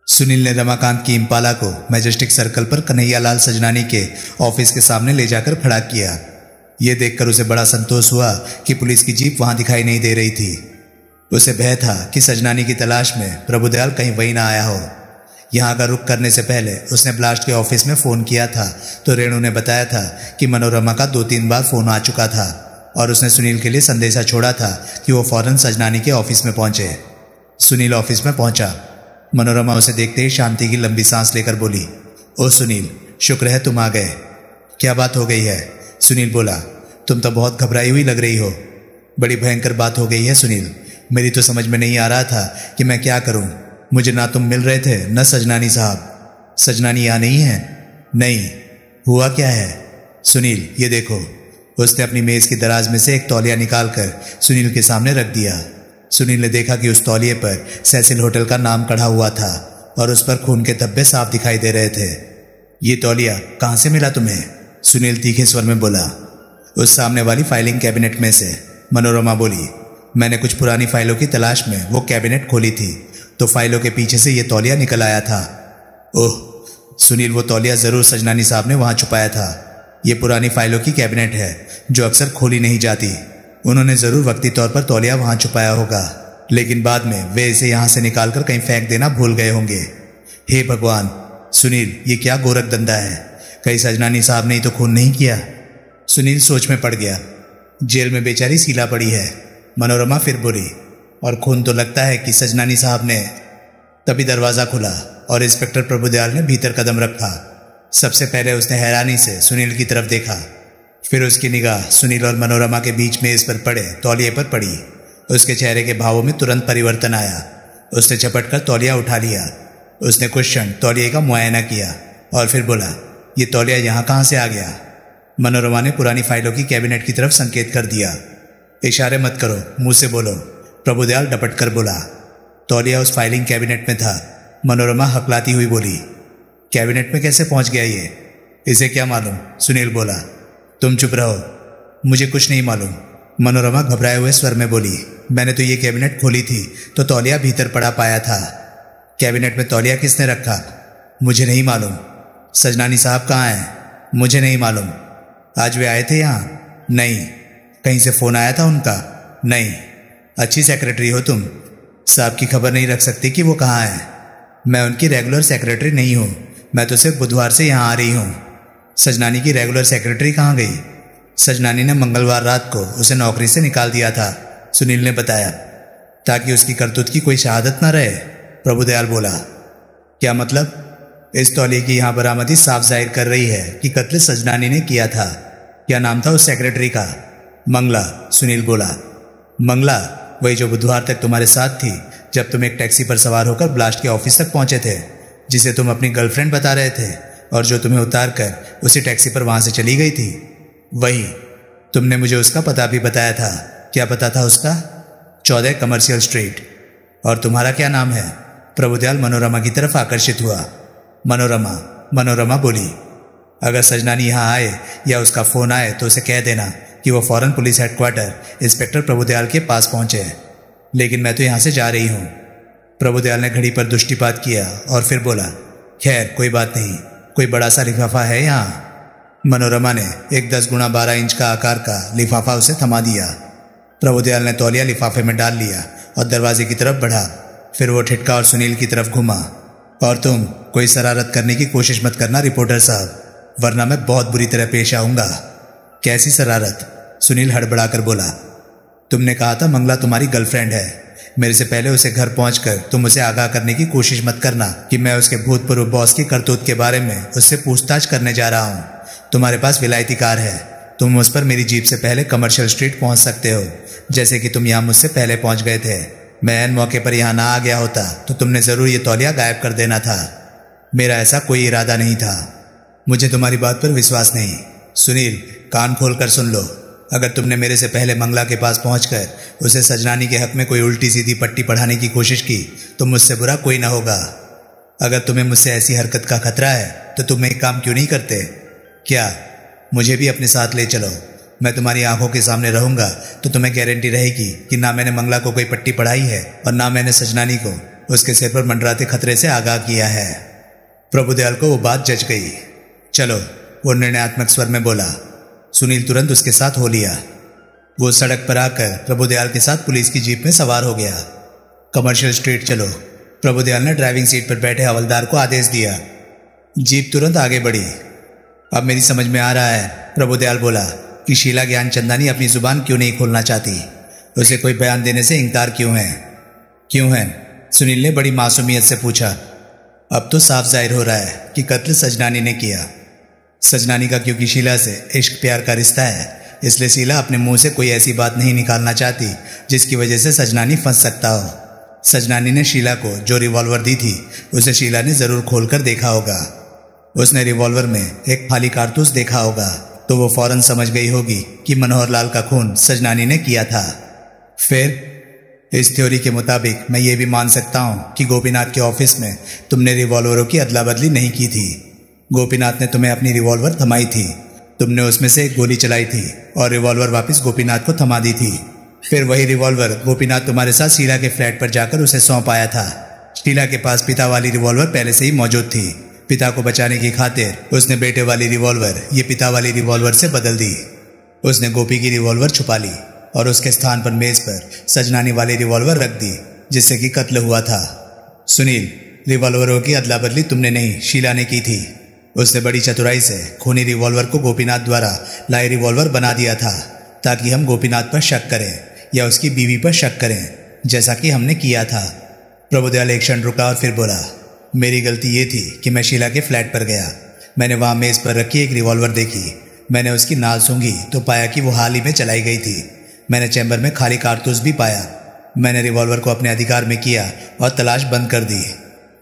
सुनील ने रमाकांत की इम्पाला को मैजेस्टिक सर्कल पर कन्हैयालाल सजनानी के ऑफिस के सामने ले जाकर खड़ा किया। यह देखकर उसे बड़ा संतोष हुआ कि पुलिस की जीप वहां दिखाई नहीं दे रही थी। उसे भय था कि सजनानी की तलाश में प्रभुदयाल कहीं वहीं ना आया हो। यहां का रुख करने से पहले उसने ब्लास्ट के ऑफिस में फोन किया था तो रेणु ने बताया था कि मनोरमा का 2-3 बार फोन आ चुका था और उसने सुनील के लिए संदेशा छोड़ा था कि वो फौरन सजनानी के ऑफिस में पहुंचे। सुनील ऑफिस में पहुंचा। मनोरमा उसे देखते ही शांति की लंबी सांस लेकर बोली, ओ सुनील, शुक्र है तुम आ गए। क्या बात हो गई है? सुनील बोला, तुम तो बहुत घबराई हुई लग रही हो। बड़ी भयंकर बात हो गई है सुनील। मेरी तो समझ में नहीं आ रहा था कि मैं क्या करूं। मुझे ना तुम मिल रहे थे न सजनानी साहब। सजनानी यहाँ नहीं है? नहीं। हुआ क्या है? सुनील, ये देखो। उसने अपनी मेज की दराज में से एक तौलिया निकालकर सुनील के सामने रख दिया। सुनील ने देखा कि उस तौलिए पर सेसिल होटल का नाम कढ़ा हुआ था और उस पर खून के धब्बे साफ दिखाई दे रहे थे। ये तौलिया कहाँ से मिला तुम्हें? सुनील तीखे स्वर में बोला। उस सामने वाली फाइलिंग कैबिनेट में से, मनोरमा बोली। मैंने कुछ पुरानी फाइलों की तलाश में वो कैबिनेट खोली थी तो फाइलों के पीछे से ये तौलिया निकल आया था। ओह सुनील, वो तौलिया जरूर सजनानी साहब ने वहां छुपाया था। ये पुरानी फाइलों की कैबिनेट है जो अक्सर खोली नहीं जाती। उन्होंने जरूर वक्ती तौर पर तौलिया वहां छुपाया होगा, लेकिन बाद में वे इसे यहां से निकालकर कहीं फेंक देना भूल गए होंगे। हे भगवान सुनील, ये क्या गोरख धंधा है? कहीं सजनानी साहब ने तो खून नहीं किया? सुनील सोच में पड़ गया। जेल में बेचारी शीला पड़ी है, मनोरमा फिर बोली। और खून तो लगता है कि सजनानी साहब ने। तभी दरवाजा खुला और इंस्पेक्टर प्रभुदयाल ने भीतर कदम रखा। सबसे पहले उसने हैरानी से सुनील की तरफ देखा, फिर उसकी निगाह सुनील और मनोरमा के बीच में इस पर पड़े तौलिए पर पड़ी। उसके चेहरे के भावों में तुरंत परिवर्तन आया। उसने झपट कर तौलिया उठा लिया। उसने कुछ क्षण तौलिए का मुआयना किया और फिर बोला, ये तौलिया यहाँ कहाँ से आ गया? मनोरमा ने पुरानी फाइलों की कैबिनेट की तरफ संकेत कर दिया। इशारे मत करो, मुंह से बोलो, प्रभुदयाल डपट कर बोला। तौलिया उस फाइलिंग कैबिनेट में था, मनोरमा हकलाती हुई बोली। कैबिनेट में कैसे पहुंच गया ये? इसे क्या मालूम? सुनील बोला। तुम चुप रहो, मुझे कुछ नहीं मालूम, मनोरमा घबराए हुए स्वर में बोली। मैंने तो ये कैबिनेट खोली थी तो तौलिया भीतर पड़ा पाया था। कैबिनेट में तौलिया किसने रखा? मुझे नहीं मालूम। सजनानी साहब कहाँ हैं? मुझे नहीं मालूम। आज वे आए थे यहाँ? नहीं। कहीं से फोन आया था उनका? नहीं। अच्छी सेक्रेटरी हो तुम, साहब की खबर नहीं रख सकती कि वो कहाँ है? मैं उनकी रेगुलर सेक्रेटरी नहीं हूँ, मैं तो सिर्फ बुधवार से यहाँ आ रही हूँ। सजनानी की रेगुलर सेक्रेटरी कहाँ गई? सजनानी ने मंगलवार रात को उसे नौकरी से निकाल दिया था, सुनील ने बताया, ताकि उसकी करतूत की कोई शहादत न रहे। प्रभुदयाल बोला। क्या मतलब? इस तौलिए की यहाँ बरामदी साफ जाहिर कर रही है कि कत्ल सजनानी ने किया था। क्या नाम था उस सेक्रेटरी का? मंगला, सुनील बोला। मंगला? वही जो बुधवार तक तुम्हारे साथ थी जब तुम एक टैक्सी पर सवार होकर ब्लास्ट के ऑफिस तक पहुंचे थे, जिसे तुम अपनी गर्लफ्रेंड बता रहे थे और जो तुम्हें उतार कर उसी टैक्सी पर वहां से चली गई थी? वही। तुमने मुझे उसका पता भी बताया था। क्या पता था उसका? 14 कमर्शियल स्ट्रीट। और तुम्हारा क्या नाम है? प्रभुदयाल मनोरमा की तरफ आकर्षित हुआ। मनोरमा बोली। अगर सजनानी यहाँ आए या उसका फोन आए तो उसे कह देना कि वो फौरन पुलिस हेडक्वार्टर इंस्पेक्टर प्रभुदयाल के पास पहुंचे। लेकिन मैं तो यहाँ से जा रही हूँ। प्रभुदयाल ने घड़ी पर दृष्टिपात किया और फिर बोला, खैर कोई बात नहीं, कोई बड़ा सा लिफाफा है यहाँ? मनोरमा ने एक 10 गुणा 12 इंच का आकार का लिफाफा उसे थमा दिया। प्रभुदयाल ने तौलिया लिफाफे में डाल लिया और दरवाजे की तरफ बढ़ा। फिर वो ठिठका और सुनील की तरफ घुमा। और तुम कोई शरारत करने की कोशिश मत करना रिपोर्टर साहब, वरना मैं बहुत बुरी तरह पेश आऊंगा। कैसी शरारत? सुनील हड़बड़ाकर बोला। तुमने कहा था मंगला तुम्हारी गर्लफ्रेंड है। मेरे से पहले उसे घर पहुंचकर तुम उसे आगाह करने की कोशिश मत करना कि मैं उसके भूतपूर्व बॉस की करतूत के बारे में उससे पूछताछ करने जा रहा हूं। तुम्हारे पास विलायती कार है, तुम उस पर मेरी जीप से पहले कमर्शियल स्ट्रीट पहुंच सकते हो, जैसे कि तुम यहाँ मुझसे पहले पहुंच गए थे। मैं ऐन मौके पर यहाँ ना आ गया होता तो तुमने जरूर ये तौलिया गायब कर देना था। मेरा ऐसा कोई इरादा नहीं था। मुझे तुम्हारी बात पर विश्वास नहीं। सुनील, कान खोलकर सुन लो। अगर तुमने मेरे से पहले मंगला के पास पहुंचकर उसे सजनानी के हक में कोई उल्टी सीधी पट्टी पढ़ाने की कोशिश की तो मुझसे बुरा कोई ना होगा। अगर तुम्हें मुझसे ऐसी हरकत का खतरा है तो तुम एक काम क्यों नहीं करते? क्या? मुझे भी अपने साथ ले चलो। मैं तुम्हारी आंखों के सामने रहूंगा तो तुम्हें गारंटी रहेगी कि ना मैंने मंगला को कोई पट्टी पढ़ाई है और ना मैंने सजनानी को उसके सिर पर मंडराते खतरे से आगाह किया है। प्रभुदयाल को वो बात जच गई। चलो, वो निर्णयात्मक स्वर में बोला। सुनील तुरंत उसके साथ हो लिया। वो सड़क पर आकर प्रभुदयाल के साथ पुलिस की जीप में सवार हो गया। कमर्शियल स्ट्रीट चलो, प्रभुदयाल ने ड्राइविंग सीट पर बैठे हवलदार को आदेश दिया। जीप तुरंत आगे बढ़ी। अब मेरी समझ में आ रहा है, प्रभुदयाल बोला, कि शीला ज्ञानचंदानी अपनी जुबान क्यों नहीं खोलना चाहती। उसे कोई बयान देने से इंकार क्यों है? सुनील ने बड़ी मासूमियत से पूछा। अब तो साफ जाहिर हो रहा है कि कत्ल सजनानी ने किया। सजनानी का क्योंकि शीला से इश्क प्यार का रिश्ता है, इसलिए शीला अपने मुंह से कोई ऐसी बात नहीं निकालना चाहती जिसकी वजह से सजनानी फंस सकता हो। सजनानी ने शीला को जो रिवॉल्वर दी थी उसे शीला ने जरूर खोलकर देखा होगा। उसने रिवॉल्वर में एक खाली कारतूस देखा होगा तो वो फौरन समझ गई होगी कि मनोहर लाल का खून सजनानी ने किया था। इस थ्योरी के मुताबिक मैं ये भी मान सकता हूँ कि गोपीनाथ के ऑफिस में तुमने रिवॉल्वरों की अदला बदली नहीं की थी। गोपीनाथ ने तुम्हें अपनी रिवॉल्वर थमाई थी, तुमने उसमें से एक गोली चलाई थी और रिवॉल्वर वापस गोपीनाथ को थमा दी थी। फिर वही रिवॉल्वर गोपीनाथ तुम्हारे साथ शीला के फ्लैट पर जाकर उसे सौंप आया था। शीला के पास पिता वाली रिवॉल्वर पहले से ही मौजूद थी। पिता को बचाने की खातिर उसने बेटे वाली रिवॉल्वर ये पिता वाली रिवॉल्वर से बदल दी। उसने गोपी की रिवॉल्वर छुपा ली और उसके स्थान पर मेज पर सजनानी वाली रिवॉल्वर रख दी, जिससे कि कत्ल हुआ था। सुनील, रिवॉल्वरों की अदला बदली तुमने नहीं, शीला ने की थी। उसने बड़ी चतुराई से खूनी रिवॉल्वर को गोपीनाथ द्वारा लाए रिवॉल्वर बना दिया था, ताकि हम गोपीनाथ पर शक करें या उसकी बीवी पर शक करें, जैसा कि हमने किया था। प्रभुदयाल एक क्षण रुका और फिर बोला, मेरी गलती ये थी कि मैं शीला के फ्लैट पर गया। मैंने वहां मेज पर रखी एक रिवॉल्वर देखी। मैंने उसकी नाल सूंघी तो पाया कि वो हाल ही में चलाई गई थी। मैंने चैम्बर में खाली कारतूस भी पाया। मैंने रिवॉल्वर को अपने अधिकार में किया और तलाश बंद कर दी।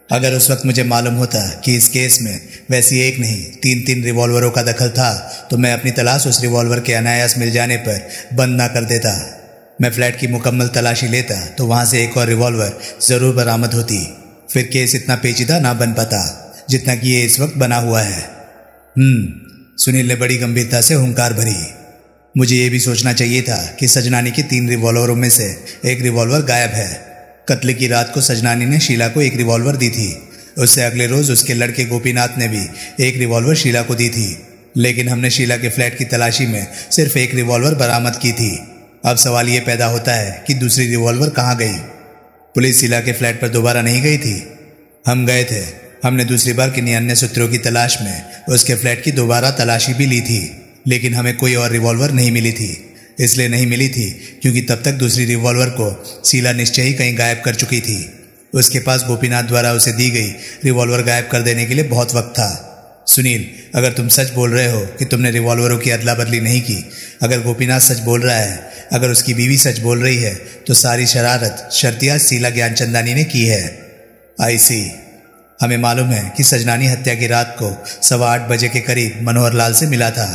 अगर उस वक्त मुझे मालूम होता कि इस केस में वैसी एक नहीं 3-3 रिवॉल्वरों का दखल था, तो मैं अपनी तलाश उस रिवॉल्वर के अनायास मिल जाने पर बंद ना कर देता। मैं फ्लैट की मुकम्मल तलाशी लेता तो वहां से एक और रिवॉल्वर जरूर बरामद होती। फिर केस इतना पेचीदा ना बन पाता जितना कि ये इस वक्त बना हुआ है। सुनील ने बड़ी गंभीरता से हुंकार भरी। मुझे ये भी सोचना चाहिए था कि सजनानी की 3 रिवॉल्वरों में से एक रिवॉल्वर गायब है। कत्ल की रात को सजनानी ने शीला को एक रिवॉल्वर दी थी। उससे अगले रोज उसके लड़के गोपीनाथ ने भी एक रिवॉल्वर शीला को दी थी, लेकिन हमने शीला के फ्लैट की तलाशी में सिर्फ एक रिवॉल्वर बरामद की थी। अब सवाल ये पैदा होता है कि दूसरी रिवॉल्वर कहाँ गई? पुलिस शीला के फ्लैट पर दोबारा नहीं गई थी। हम गए थे। हमने दूसरी बार किन्हीं अन्य सूत्रों की तलाश में उसके फ्लैट की दोबारा तलाशी भी ली थी, लेकिन हमें कोई और रिवॉल्वर नहीं मिली थी। इसलिए नहीं मिली थी क्योंकि तब तक दूसरी रिवॉल्वर को शीला निश्चय ही कहीं गायब कर चुकी थी। उसके पास गोपीनाथ द्वारा उसे दी गई रिवॉल्वर गायब कर देने के लिए बहुत वक्त था। सुनील, अगर तुम सच बोल रहे हो कि तुमने रिवॉल्वरों की अदला बदली नहीं की, अगर गोपीनाथ सच बोल रहा है, अगर उसकी बीवी सच बोल रही है, तो सारी शरारत शर्तिया शीला ज्ञानचंदानी ने की है। आई सी। हमें मालूम है कि सजनानी हत्या की रात को 8:15 बजे के करीब मनोहर लाल से मिला था।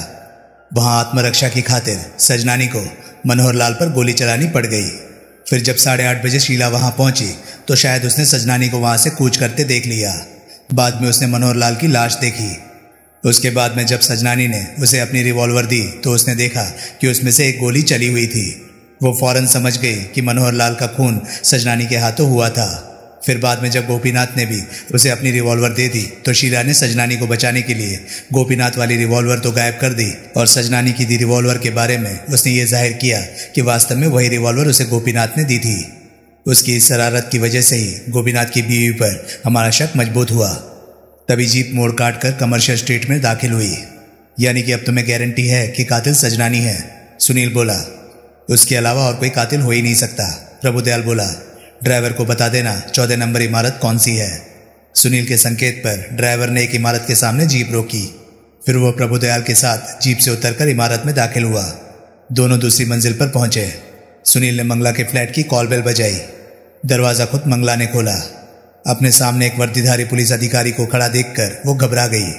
वहां आत्मरक्षा की खातिर सजनानी को मनोहर लाल पर गोली चलानी पड़ गई। फिर जब 8:30 बजे शीला वहां पहुंची तो शायद उसने सजनानी को वहां से कूच करते देख लिया। बाद में उसने मनोहर लाल की लाश देखी। उसके बाद में जब सजनानी ने उसे अपनी रिवॉल्वर दी तो उसने देखा कि उसमें से एक गोली चली हुई थी। वो फौरन समझ गई कि मनोहर लाल का खून सजनानी के हाथों हुआ था। फिर बाद में जब गोपीनाथ ने भी उसे अपनी रिवॉल्वर दे दी तो शीला ने सजनानी को बचाने के लिए गोपीनाथ वाली रिवॉल्वर तो गायब कर दी और सजनानी की दी रिवॉल्वर के बारे में उसने ये जाहिर किया कि वास्तव में वही रिवॉल्वर उसे गोपीनाथ ने दी थी। उसकी इस शरारत की वजह से ही गोपीनाथ की बीवी पर हमारा शक मजबूत हुआ। तभी जीप मोड़ काट कर कमर्शियल स्ट्रीट में दाखिल हुई। यानी कि अब तुम्हें गारंटी है कि कातिल सजनानी है? सुनील बोला। उसके अलावा और कोई कातिल हो ही नहीं सकता, प्रभुदयाल बोला। ड्राइवर को बता देना 14 नंबर इमारत कौन सी है। सुनील के संकेत पर ड्राइवर ने एक इमारत के सामने जीप रोकी। फिर वो प्रभुदयाल के साथ जीप से उतरकर इमारत में दाखिल हुआ। दोनों दूसरी मंजिल पर पहुंचे। सुनील ने मंगला के फ्लैट की कॉल बेल बजाई। दरवाजा खुद मंगला ने खोला। अपने सामने एक वर्दीधारी पुलिस अधिकारी को खड़ा देखकर वो घबरा गई।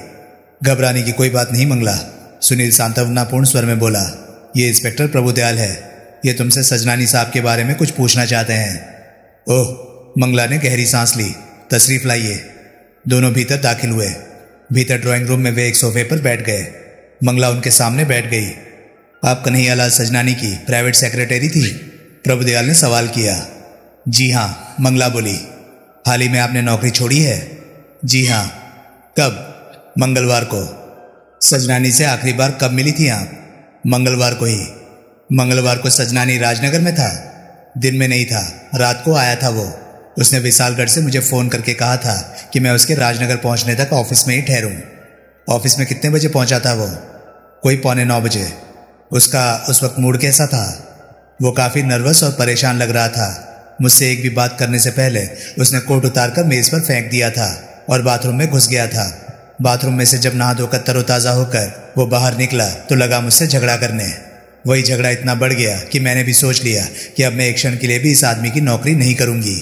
घबराने की कोई बात नहीं मंगला, सुनील सांत्वनापूर्ण स्वर में बोला। ये इंस्पेक्टर प्रभुदयाल है। ये तुमसे सजनानी साहब के बारे में कुछ पूछना चाहते हैं। ओह, मंगला ने गहरी सांस ली। तशरीफ लाइए। दोनों भीतर दाखिल हुए। भीतर ड्राइंग रूम में वे एक सोफे पर बैठ गए। मंगला उनके सामने बैठ गई। आप कन्हैयालाल सजनानी की प्राइवेट सेक्रेटरी थी? प्रभुदयाल ने सवाल किया। जी हाँ, मंगला बोली। हाल ही में आपने नौकरी छोड़ी है? जी हाँ। कब? मंगलवार को। सजनानी से आखिरी बार कब मिली थी आप? मंगलवार को ही। मंगलवार को सजनानी राजनगर में था? दिन में नहीं था, रात को आया था वो। उसने विशालगढ़ से मुझे फ़ोन करके कहा था कि मैं उसके राजनगर पहुंचने तक ऑफिस में ही ठहरूं। ऑफिस में कितने बजे पहुंचा था वो? कोई 8:45 बजे। उसका उस वक्त मूड कैसा था? वो काफ़ी नर्वस और परेशान लग रहा था। मुझसे एक भी बात करने से पहले उसने कोट उतारकर मेज़ पर फेंक दिया था और बाथरूम में घुस गया था। बाथरूम में से जब नहा धोकर तरोताज़ा होकर वो बाहर निकला तो लगा मुझसे झगड़ा करने। वही झगड़ा इतना बढ़ गया कि मैंने भी सोच लिया कि अब मैं एक क्षण के लिए भी इस आदमी की नौकरी नहीं करूंगी।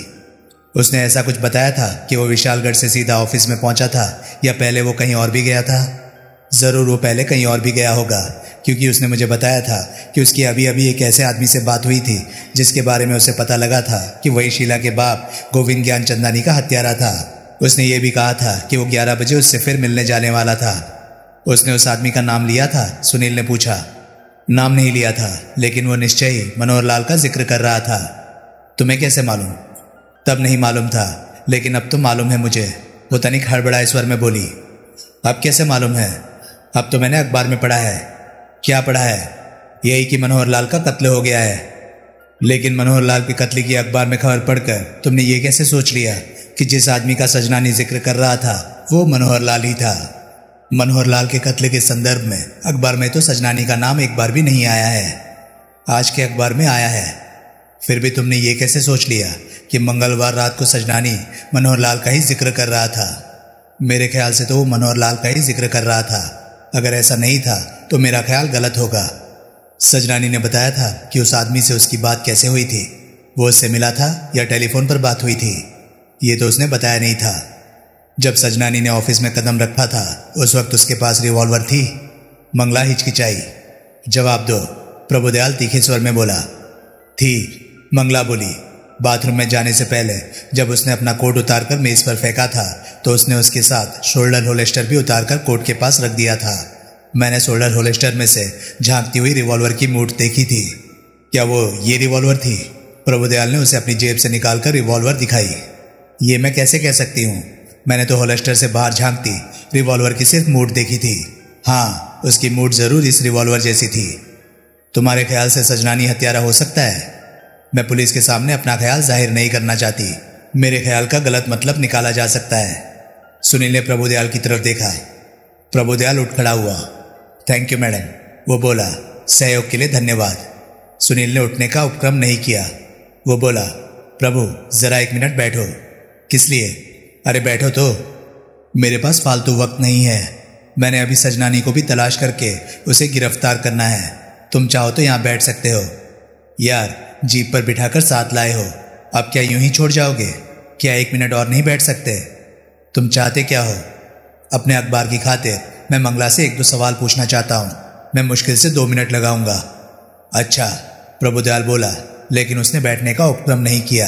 उसने ऐसा कुछ बताया था कि वो विशालगढ़ से सीधा ऑफिस में पहुंचा था या पहले वो कहीं और भी गया था? ज़रूर वो पहले कहीं और भी गया होगा, क्योंकि उसने मुझे बताया था कि उसकी अभी अभी एक ऐसे आदमी से बात हुई थी जिसके बारे में उसे पता लगा था कि वही शीला के बाप गोविंद ज्ञानचंदानी का हत्यारा था। उसने ये भी कहा था कि वो 11 बजे उससे फिर मिलने जाने वाला था। उसने उस आदमी का नाम लिया था? सुनील ने पूछा। नाम नहीं लिया था, लेकिन वो निश्चय ही मनोहर लाल का जिक्र कर रहा था। तुम्हें कैसे मालूम? तब नहीं मालूम था, लेकिन अब तो मालूम है मुझे, वो तनिक हड़बड़ाए स्वर में बोली। अब कैसे मालूम है? अब तो मैंने अखबार में पढ़ा है। क्या पढ़ा है? यही कि मनोहर लाल का कत्ल हो गया है। लेकिन मनोहर लाल की कत्ल की अखबार में खबर पढ़कर तुमने ये कैसे सोच लिया कि जिस आदमी का सजनानी जिक्र कर रहा था वो मनोहर लाल ही था? मनोहर लाल के कत्ल के संदर्भ में अखबार में तो सजनानी का नाम एक बार भी नहीं आया है। आज के अखबार में आया है। फिर भी तुमने ये कैसे सोच लिया कि मंगलवार रात को सजनानी मनोहर लाल का ही जिक्र कर रहा था? मेरे ख्याल से तो वो मनोहर लाल का ही जिक्र कर रहा था। अगर ऐसा नहीं था तो मेरा ख्याल गलत होगा। सजनानी ने बताया था कि उस आदमी से उसकी बात कैसे हुई थी। वो उससे मिला था या टेलीफोन पर बात हुई थी? ये तो उसने बताया नहीं था। जब सजनानी ने ऑफिस में कदम रखा था उस वक्त उसके पास रिवॉल्वर थी? मंगला हिचकिचाई। जवाब दो, प्रभुदयाल तीखे स्वर में बोला। थी, मंगला बोली। बाथरूम में जाने से पहले जब उसने अपना कोट उतारकर मेज पर फेंका था तो उसने उसके साथ शोल्डर होल्स्टर भी उतारकर कोट के पास रख दिया था। मैंने शोल्डर होल्स्टर में से झांकती हुई रिवॉल्वर की मूठ देखी थी। क्या वो ये रिवॉल्वर थी? प्रभुदयाल ने उसे अपनी जेब से निकालकर रिवॉल्वर दिखाई। ये मैं कैसे कह सकती हूँ? मैंने तो होल्स्टर से बाहर झांकती रिवॉल्वर की सिर्फ मूठ देखी थी। हाँ, उसकी मूठ जरूर इस रिवॉल्वर जैसी थी। तुम्हारे ख्याल से सजनानी हत्यारा हो सकता है? मैं पुलिस के सामने अपना ख्याल जाहिर नहीं करना चाहती। मेरे ख्याल का गलत मतलब निकाला जा सकता है। सुनील ने प्रभुदयाल की तरफ देखा। प्रभुदयाल उठ खड़ा हुआ। थैंक यू मैडम, वो बोला। सहयोग के लिए धन्यवाद। सुनील ने उठने का उपक्रम नहीं किया। वो बोला, प्रभु जरा 1 मिनट बैठो। किस लिए? अरे बैठो तो। मेरे पास फालतू वक्त नहीं है। मैंने अभी सजनानी को भी तलाश करके उसे गिरफ्तार करना है। तुम चाहो तो यहाँ बैठ सकते हो। यार, जीप पर बिठाकर साथ लाए हो, अब क्या यूं ही छोड़ जाओगे? क्या 1 मिनट और नहीं बैठ सकते? तुम चाहते क्या हो? अपने अखबार की खातिर मैं मंगला से 1-2 सवाल पूछना चाहता हूँ। मैं मुश्किल से 2 मिनट लगाऊंगा। अच्छा, प्रभुदयाल बोला, लेकिन उसने बैठने का उपक्रम नहीं किया।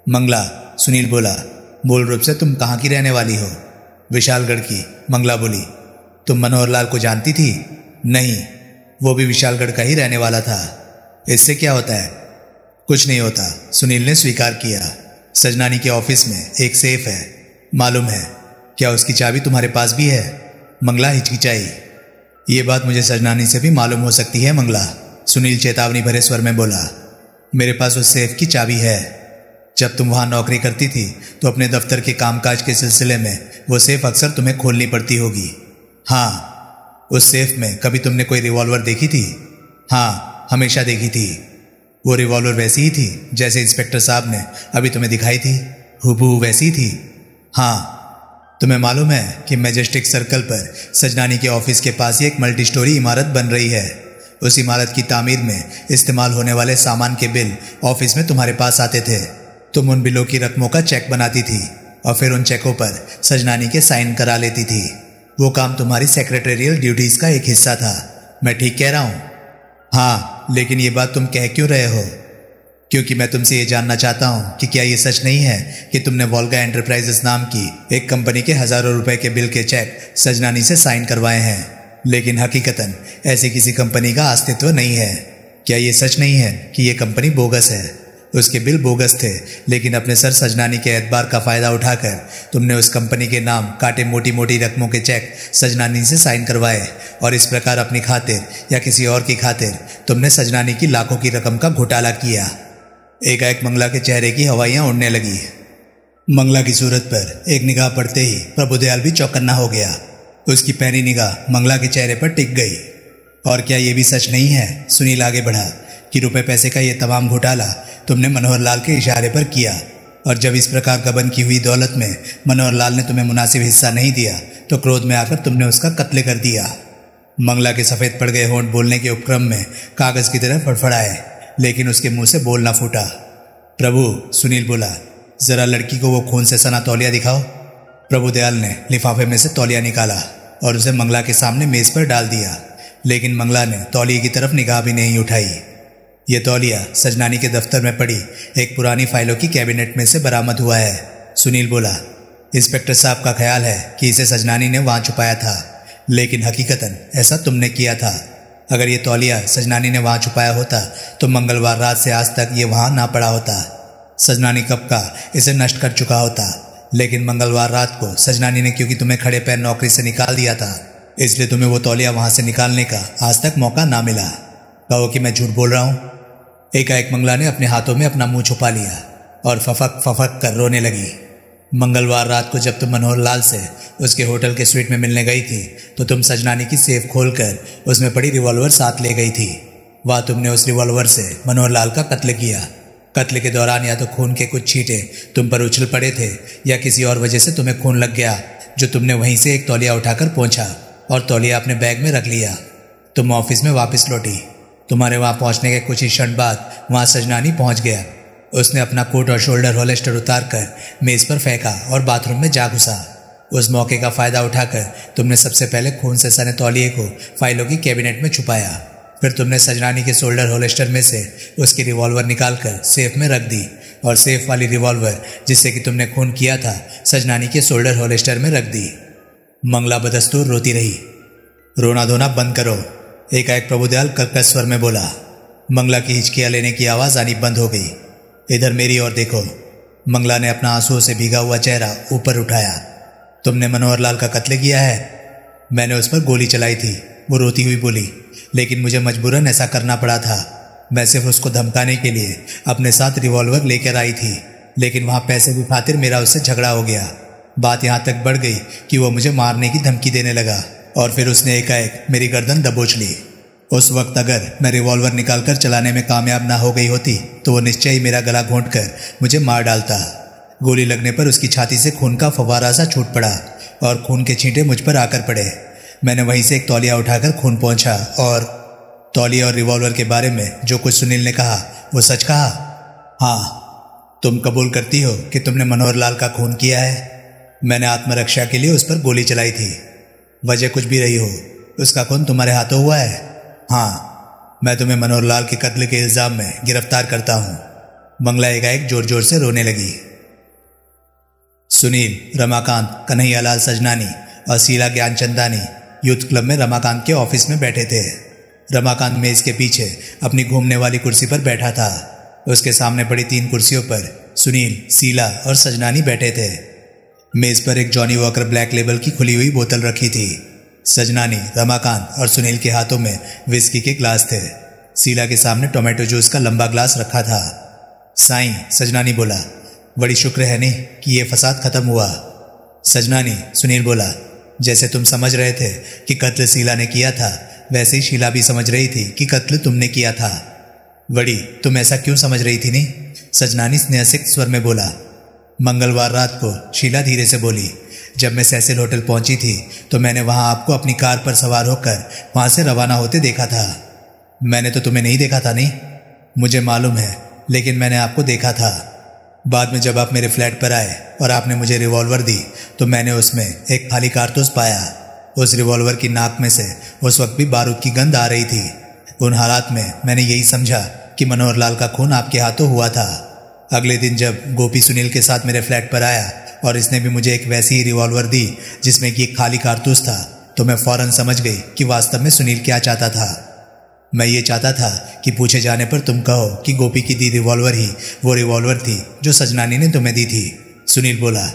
मंगला, सुनील बोला, मूल रूप से तुम कहाँ की रहने वाली हो? विशालगढ़ की, मंगला बोली। तुम मनोहर लाल को जानती थी? नहीं, वो भी विशालगढ़ का ही रहने वाला था। इससे क्या होता है? कुछ नहीं होता, सुनील ने स्वीकार किया। सजनानी के ऑफिस में एक सेफ है, मालूम है? क्या उसकी चाबी तुम्हारे पास भी है? मंगला हिचकिचाई। ये बात मुझे सजनानी से भी मालूम हो सकती है मंगला, सुनील चेतावनी भरे स्वर में बोला। मेरे पास उस सेफ की चाबी है। जब तुम वहां नौकरी करती थी तो अपने दफ्तर के कामकाज के सिलसिले में वो सेफ अक्सर तुम्हें खोलनी पड़ती होगी। हाँ, उस सेफ में कभी तुमने कोई रिवॉल्वर देखी थी? हाँ, हमेशा देखी थी। वो रिवॉल्वर वैसी ही थी जैसे इंस्पेक्टर साहब ने अभी तुम्हें दिखाई थी? हुबहू वैसी थी। हाँ, तुम्हें मालूम है कि मैजेस्टिक सर्कल पर सजनानी के ऑफिस के पास ही एक मल्टी स्टोरी इमारत बन रही है। उस इमारत की तामीर में इस्तेमाल होने वाले सामान के बिल ऑफिस में तुम्हारे पास आते थे। तुम उन बिलों की रकमों का चेक बनाती थी और फिर उन चेकों पर सजनानी के साइन करा लेती थी। वो काम तुम्हारी सेक्रेटेरियल ड्यूटीज का एक हिस्सा था। मैं ठीक कह रहा हूँ? हाँ, लेकिन ये बात तुम कह क्यों रहे हो? क्योंकि मैं तुमसे ये जानना चाहता हूँ कि क्या ये सच नहीं है कि तुमने वोल्गा एंटरप्राइजेस नाम की एक कंपनी के हजारों रुपए के बिल के चेक सजनानी से साइन करवाए हैं, लेकिन हकीकतन ऐसी किसी कंपनी का अस्तित्व नहीं है। क्या ये सच नहीं है कि ये कंपनी बोगस है? उसके बिल बोगस थे, लेकिन अपने सर सजनानी के एतबार का फायदा उठाकर तुमने उस कंपनी के नाम काटे मोटी मोटी रकमों के चेक सजनानी से साइन करवाए और इस प्रकार अपनी खातिर या किसी और की खातिर तुमने सजनानी की लाखों की रकम का घोटाला किया। एकाएक मंगला के चेहरे की हवाइयां उड़ने लगी। मंगला की सूरत पर एक निगाह पड़ते ही प्रभुदयाल भी चौकन्ना हो गया। उसकी पैनी निगाह मंगला के चेहरे पर टिक गई। और क्या ये भी सच नहीं है, सुनील आगे बढ़ा, कि रुपए पैसे का ये तमाम घोटाला तुमने मनोहर लाल के इशारे पर किया और जब इस प्रकार गबन की हुई दौलत में मनोहर लाल ने तुम्हें मुनासिब हिस्सा नहीं दिया तो क्रोध में आकर तुमने उसका कत्ल कर दिया। मंगला के सफेद पड़ गए होंठ बोलने के उपक्रम में कागज की तरह फड़फड़ाए, लेकिन उसके मुंह से बोल ना फूटा। प्रभु, सुनील बोला, जरा लड़की को वो खून से सना तौलिया दिखाओ। प्रभुदयाल ने लिफाफे में से तौलिया निकाला और उसे मंगला के सामने मेज पर डाल दिया, लेकिन मंगला ने तौलिए की तरफ निगाह भी नहीं उठाई। ये तौलिया सजनानी के दफ्तर में पड़ी एक पुरानी फाइलों की कैबिनेट में से बरामद हुआ है। सुनील बोला, इंस्पेक्टर साहब का ख्याल है कि इसे सजनानी ने वहां छुपाया था, लेकिन हकीकतन ऐसा तुमने किया था। अगर ये तौलिया सजनानी ने वहां छुपाया होता तो मंगलवार रात से आज तक ये वहां ना पड़ा होता। सजनानी कब का इसे नष्ट कर चुका होता, लेकिन मंगलवार रात को सजनानी ने क्योंकि तुम्हें खड़े पैर नौकरी से निकाल दिया था, इसलिए तुम्हें वो तौलिया वहां से निकालने का आज तक मौका ना मिला। कहो कि मैं झूठ बोल रहा हूं। एकाएक मंगला ने अपने हाथों में अपना मुंह छुपा लिया और फफक फफक कर रोने लगी। मंगलवार रात को जब तुम मनोहर लाल से उसके होटल के स्वीट में मिलने गई थी तो तुम सजनानी की सेफ खोलकर उसमें पड़ी रिवॉल्वर साथ ले गई थी। वह तुमने उस रिवॉल्वर से मनोहर लाल का कत्ल किया। कत्ल के दौरान या तो खून के कुछ छींटे तुम पर उछल पड़े थे या किसी और वजह से तुम्हें खून लग गया, जो तुमने वहीं से एक तौलिया उठाकर पहुंचा और तौलिया अपने बैग में रख लिया। तुम ऑफिस में वापस लौटी। तुम्हारे वहां पहुंचने के कुछ ही क्षण बाद वहां सजनानी पहुंच गया। उसने अपना कोट और शोल्डर होल्स्टर उतार कर मेज पर फेंका और बाथरूम में जा घुसा। उस मौके का फायदा उठाकर तुमने सबसे पहले खून से सने तौलिए को फाइलों की कैबिनेट में छुपाया। फिर तुमने सजनानी के शोल्डर होल्स्टर में से उसकी रिवॉल्वर निकालकर सेफ में रख दी और सेफ वाली रिवॉल्वर जिससे कि तुमने खून किया था सजनानी के शोल्डर होल्स्टर में रख दी। मंगला बदस्तूर रोती रही। रोना धोना बंद करो, एकाएक प्रभुदयाल कर्कश स्वर में बोला। मंगला की हिचकियां लेने की आवाज आनी बंद हो गई। इधर मेरी ओर देखो। मंगला ने अपना आंसुओं से भीगा हुआ चेहरा ऊपर उठाया। तुमने मनोहर लाल का कत्ल किया है? मैंने उस पर गोली चलाई थी, वो रोती हुई बोली, लेकिन मुझे मजबूरन ऐसा करना पड़ा था। मैं सिर्फ उसको धमकाने के लिए अपने साथ रिवॉल्वर लेकर आई थी, लेकिन वहां पैसे की खातिर मेरा उससे झगड़ा हो गया। बात यहां तक बढ़ गई कि वो मुझे मारने की धमकी देने लगा और फिर उसने एकाएक मेरी गर्दन दबोच ली। उस वक्त अगर मैं रिवॉल्वर निकालकर चलाने में कामयाब ना हो गई होती तो वो निश्चय ही मेरा गला घोंटकर मुझे मार डालता। गोली लगने पर उसकी छाती से खून का फव्वारा सा छूट पड़ा और खून के छींटे मुझ पर आकर पड़े। मैंने वहीं से एक तौलिया उठाकर खून पहुंचा और तौलिया और रिवॉल्वर के बारे में जो कुछ सुनील ने कहा वो सच कहा? हाँ। तुम कबूल करती हो कि तुमने मनोहर लाल का खून किया है? मैंने आत्मरक्षा के लिए उस पर गोली चलाई थी। वजह कुछ भी रही हो, उसका खून तुम्हारे हाथों हुआ है? हाँ। मैं तुम्हें मनोहर लाल के कत्ल के इल्जाम में गिरफ्तार करता हूं। मंगला एकाएक जोर जोर से रोने लगी। सुनील, रमाकांत, कन्हैयालाल सजनानी और शीला ज्ञानचंदानी यूथ क्लब में रमाकांत के ऑफिस में बैठे थे। रमाकांत मेज के पीछे अपनी घूमने वाली कुर्सी पर बैठा था। उसके सामने पड़ी 3 कुर्सियों पर सुनील, शीला और सजनानी बैठे थे। मेज पर एक जॉनी वॉकर ब्लैक लेबल की खुली हुई बोतल रखी थी। सजनानी, रमाकांत और सुनील के हाथों में विस्की के ग्लास थे। शीला के सामने टोमेटो जूस का लंबा ग्लास रखा था। साईं, सजनानी बोला, बड़ी शुक्र है नहीं कि ये फसाद खत्म हुआ। सजनानी, सुनील बोला, जैसे तुम समझ रहे थे कि कत्ल शीला ने किया था, वैसे ही शीला भी समझ रही थी कि कत्ल तुमने किया था। बड़ी, तुम ऐसा क्यों समझ रही थी? नहीं, सजनानी स्नेहसिक्त स्वर में बोला। मंगलवार रात को, शीला धीरे से बोली, जब मैं सैसिल होटल पहुंची थी तो मैंने वहां आपको अपनी कार पर सवार होकर वहां से रवाना होते देखा था। मैंने तो तुम्हें नहीं देखा था। नहीं, मुझे मालूम है, लेकिन मैंने आपको देखा था। बाद में जब आप मेरे फ्लैट पर आए और आपने मुझे रिवॉल्वर दी तो मैंने उसमें एक खाली कारतूस पाया। उस रिवॉल्वर की नाक में से उस वक्त भी बारूद की गंध आ रही थी। उन हालात में मैंने यही समझा कि मनोहर लाल का खून आपके हाथों हुआ था। अगले दिन जब गोपी सुनील के साथ मेरे फ्लैट पर आया और इसने भी मुझे एक वैसी ही रिवॉल्वर दी जिसमें कि एक खाली कारतूस था, तो मैं फौरन समझ गई कि वास्तव में सुनील क्या चाहता था। मैं ये चाहता था कि पूछे जाने पर तुम कहो कि गोपी की दी रिवॉल्वर ही वो रिवॉल्वर थी जो सजनानी ने तुम्हें दी थी। सुनील बोला,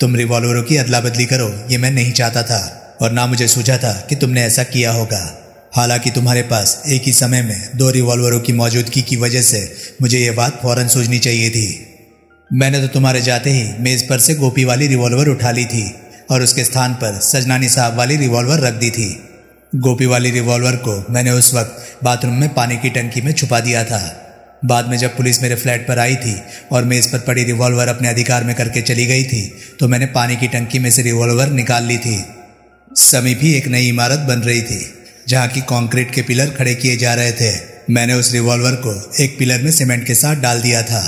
तुम रिवॉल्वरों की अदला बदली करो ये मैं नहीं चाहता था और ना मुझे सूझा था कि तुमने ऐसा किया होगा। हालांकि तुम्हारे पास एक ही समय में 2 रिवॉल्वरों की मौजूदगी की वजह से मुझे ये बात फौरन सूझनी चाहिए थी। मैंने तो तुम्हारे जाते ही मेज पर से गोपी वाली रिवॉल्वर उठा ली थी और उसके स्थान पर सजनानी साहब वाली रिवॉल्वर रख दी थी। गोपी वाली रिवॉल्वर को मैंने उस वक्त बाथरूम में पानी की टंकी में छुपा दिया था। बाद में जब पुलिस मेरे फ्लैट पर आई थी और मेज पर पड़ी रिवॉल्वर अपने अधिकार में करके चली गई थी तो मैंने पानी की टंकी में से रिवॉल्वर निकाल ली थी। समीप ही एक नई इमारत बन रही थी जहाँ की कंक्रीट के पिलर खड़े किए जा रहे थे। मैंने उस रिवॉल्वर को एक पिलर में सीमेंट के साथ डाल दिया था।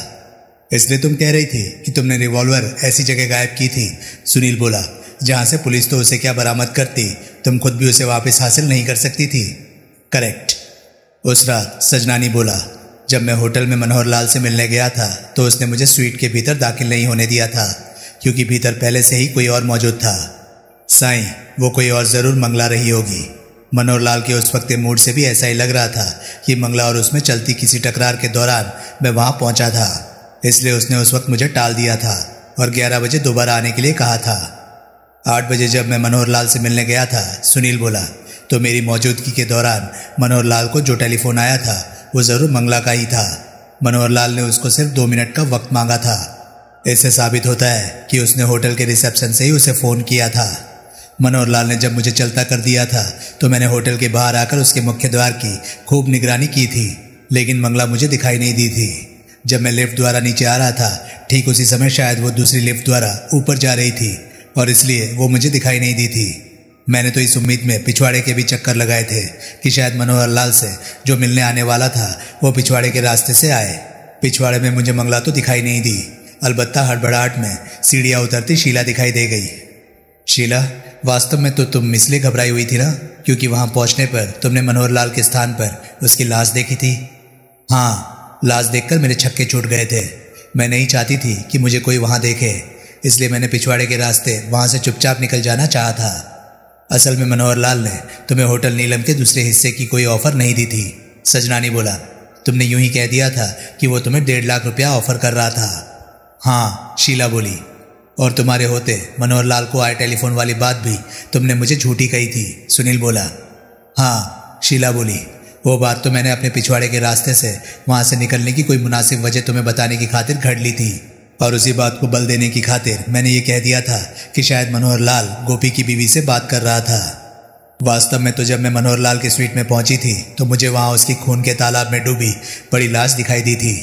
इसलिए तुम कह रही थी कि तुमने रिवॉल्वर ऐसी जगह गायब की थी? सुनील बोला, जहां से पुलिस तो उसे क्या बरामद करती, तुम खुद भी उसे वापस हासिल नहीं कर सकती थी। करेक्ट। उस रात सजनानी बोला, जब मैं होटल में मनोहर लाल से मिलने गया था तो उसने मुझे स्वीट के भीतर दाखिल नहीं होने दिया था, क्योंकि भीतर पहले से ही कोई और मौजूद था। साईं, वो कोई और जरूर मंगला रही होगी। मनोहर लाल के उस वक्त के मूड से भी ऐसा ही लग रहा था कि मंगला और उसमें चलती किसी टकरार के दौरान मैं वहां पहुंचा था, इसलिए उसने उस वक्त मुझे टाल दिया था और 11 बजे दोबारा आने के लिए कहा था। 8 बजे जब मैं मनोहर लाल से मिलने गया था, सुनील बोला, तो मेरी मौजूदगी के दौरान मनोहर लाल को जो टेलीफोन आया था वो जरूर मंगला का ही था। मनोहर लाल ने उसको सिर्फ 2 मिनट का वक्त मांगा था। इससे साबित होता है कि उसने होटल के रिसेप्शन से ही उसे फोन किया था। मनोहर लाल ने जब मुझे चलता कर दिया था तो मैंने होटल के बाहर आकर उसके मुख्य द्वार की खूब निगरानी की थी, लेकिन मंगला मुझे दिखाई नहीं दी थी। जब मैं लिफ्ट द्वारा नीचे आ रहा था, ठीक उसी समय शायद वो दूसरी लिफ्ट द्वारा ऊपर जा रही थी और इसलिए वो मुझे दिखाई नहीं दी थी। मैंने तो इस उम्मीद में पिछवाड़े के भी चक्कर लगाए थे कि शायद मनोहर लाल से जो मिलने आने वाला था वो पिछवाड़े के रास्ते से आए। पिछवाड़े में मुझे मंगला तो दिखाई नहीं दी, अलबत्ता हड़बड़ाहट में सीढ़ियां उतरती शीला दिखाई दे गई। शीला, वास्तव में तो तुम इसलिए घबराई हुई थी ना, क्योंकि वहां पहुंचने पर तुमने मनोहर लाल के स्थान पर उसकी लाश देखी थी। हाँ, लाश देखकर मेरे छक्के छूट गए थे। मैं नहीं चाहती थी कि मुझे कोई वहां देखे, इसलिए मैंने पिछवाड़े के रास्ते वहां से चुपचाप निकल जाना चाहा था। असल में मनोहर लाल ने तुम्हें होटल नीलम के दूसरे हिस्से की कोई ऑफर नहीं दी थी। सजनानी बोला, तुमने यूं ही कह दिया था कि वो तुम्हें 1.5 लाख रुपया ऑफर कर रहा था। हाँ, शीला बोली, और तुम्हारे होते मनोहर लाल को आए टेलीफोन वाली बात भी तुमने मुझे झूठी कही थी। सुनील बोला। हाँ, शीला बोली, वो बात तो मैंने अपने पिछवाड़े के रास्ते से वहां से निकलने की कोई मुनासिब वजह तुम्हें बताने की खातिर घड़ ली थी, और उसी बात को बल देने की खातिर मैंने ये कह दिया था कि शायद मनोहर लाल गोपी की बीवी से बात कर रहा था। वास्तव में तो जब मैं मनोहर लाल की स्वीट में पहुंची थी तो मुझे वहां उसकी खून के तालाब में डूबी बड़ी लाश दिखाई दी थी।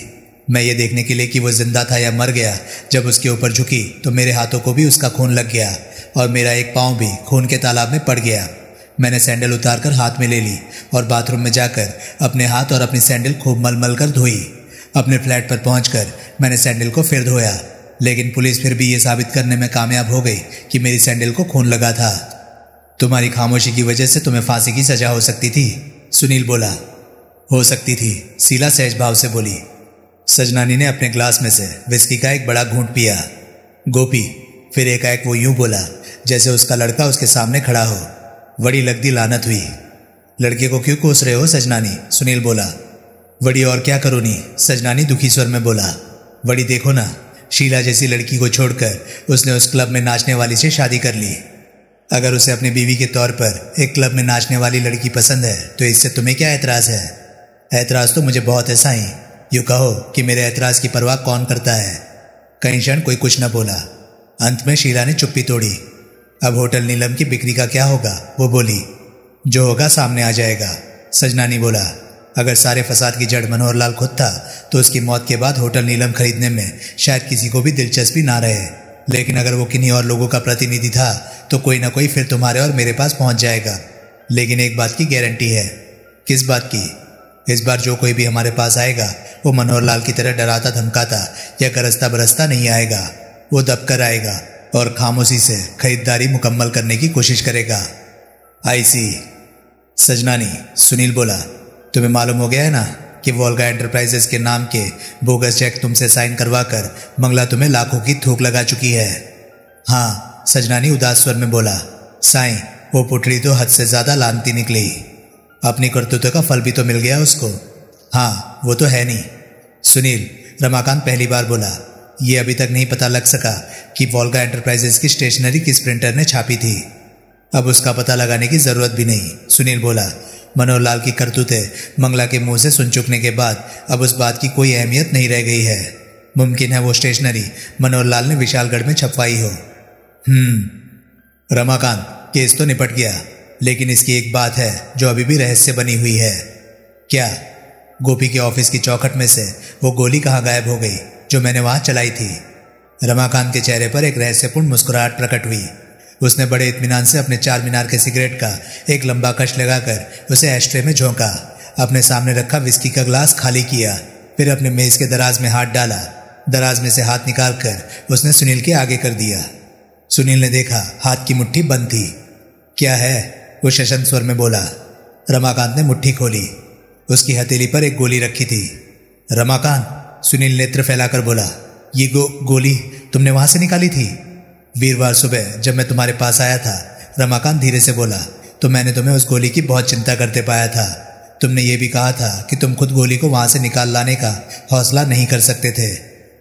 मैं ये देखने के लिए कि वो जिंदा था या मर गया, जब उसके ऊपर झुकी तो मेरे हाथों को भी उसका खून लग गया और मेरा एक पाँव भी खून के तालाब में पड़ गया। मैंने सैंडल उतारकर हाथ में ले ली और बाथरूम में जाकर अपने हाथ और अपनी सैंडल खूब मल कर धोई। अपने फ्लैट पर पहुंचकर मैंने सैंडल को फिर धोया, लेकिन पुलिस फिर भी ये साबित करने में कामयाब हो गई कि मेरी सैंडल को खून लगा था। तुम्हारी खामोशी की वजह से तुम्हें फांसी की सजा हो सकती थी, सुनील बोला। हो सकती थी, शीला सहज भाव से बोली। सजनानी ने अपने ग्लास में से विस्की का एक बड़ा घूंट पिया। गोपी, फिर एकाएक वो यूं बोला जैसे उसका लड़का उसके सामने खड़ा हो। बड़ी लगती लानत हुई। लड़के को क्यों कोस रहे हो सजनानी, सुनील बोला। बड़ी और क्या करूँ नी, सजनानी दुखी स्वर में बोला। बड़ी देखो ना, शीला जैसी लड़की को छोड़कर उसने उस क्लब में नाचने वाली से शादी कर ली। अगर उसे अपनी बीवी के तौर पर एक क्लब में नाचने वाली लड़की पसंद है तो इससे तुम्हें क्या ऐतराज है? ऐतराज तो मुझे बहुत है साईं। यूँ कहो कि मेरे ऐतराज की परवाह कौन करता है। कहीं क्षण कोई कुछ न बोला। अंत में शीला ने चुप्पी तोड़ी। अब होटल नीलम की बिक्री का क्या होगा, वो बोली। जो होगा सामने आ जाएगा, सजनानी बोला। अगर सारे फसाद की जड़ मनोहर लाल खुद था तो उसकी मौत के बाद होटल नीलम खरीदने में शायद किसी को भी दिलचस्पी ना रहे, लेकिन अगर वो किन्हीं और लोगों का प्रतिनिधि था तो कोई ना कोई फिर तुम्हारे और मेरे पास पहुंच जाएगा। लेकिन एक बात की गारंटी है। किस बात की? इस बार जो कोई भी हमारे पास आएगा वो मनोहर लाल की तरह डराता धमकाता या गरजता बरसता नहीं आएगा। वो दबकर आएगा और खामोशी से खरीदारी मुकम्मल करने की कोशिश करेगा। आई सी। सजनानी, सुनील बोला। तुम्हें मालूम हो गया है ना कि वोल्गा एंटरप्राइजेस के नाम के बोगस चेक तुमसे साइन करवा कर मंगला तुम्हें लाखों की थूक लगा चुकी है। हाँ, सजनानी उदास स्वर में बोला। साईं, वो पुटड़ी तो हद से ज्यादा लानती निकली। अपनी करतूतों का फल भी तो मिल गया उसको। हाँ, वो तो है नहीं। सुनील, रमाकांत पहली बार बोला। ये अभी तक नहीं पता लग सका कि वोल्गा एंटरप्राइजेस की स्टेशनरी किस प्रिंटर ने छापी थी। अब उसका पता लगाने की जरूरत भी नहीं, सुनील बोला। मनोहर लाल की करतूतें मंगला के मुंह से सुन चुकने के बाद अब उस बात की कोई अहमियत नहीं रह गई है। मुमकिन है वो स्टेशनरी मनोहर लाल ने विशालगढ़ में छपवाई हो। रमाकांत, केस तो निपट गया, लेकिन इसकी एक बात है जो अभी भी रहस्य बनी हुई है। क्या? गोपी के ऑफिस की चौखट में से वो गोली कहाँ गायब हो गई जो मैंने वहां चलाई थी? रमाकांत के चेहरे पर एक रहस्यपूर्ण मुस्कुराहट प्रकट हुई। उसने बड़े इत्मीनान से अपने 4 मीनार के सिगरेट का एक लंबा कश लगाकर उसे एस्ट्रे में झोंका, अपने सामने रखा विस्की का ग्लास खाली किया, फिर अपने मेज के दराज में हाथ डाला। दराज में से हाथ निकालकर उसने सुनील के आगे कर दिया। सुनील ने देखा हाथ की मुट्ठी बंद थी। क्या है? वो शशंक स्वर में बोला। रमाकांत ने मुट्ठी खोली। उसकी हथेली पर एक गोली रखी थी। रमाकांत, सुनील नेत्र फैलाकर बोला, ये गोली तुमने वहां से निकाली थी? वीरवार सुबह जब मैं तुम्हारे पास आया था, रमाकांत धीरे से बोला, तो मैंने तुम्हें उस गोली की बहुत चिंता करते पाया था। तुमने ये भी कहा था कि तुम खुद गोली को वहां से निकाल लाने का हौसला नहीं कर सकते थे।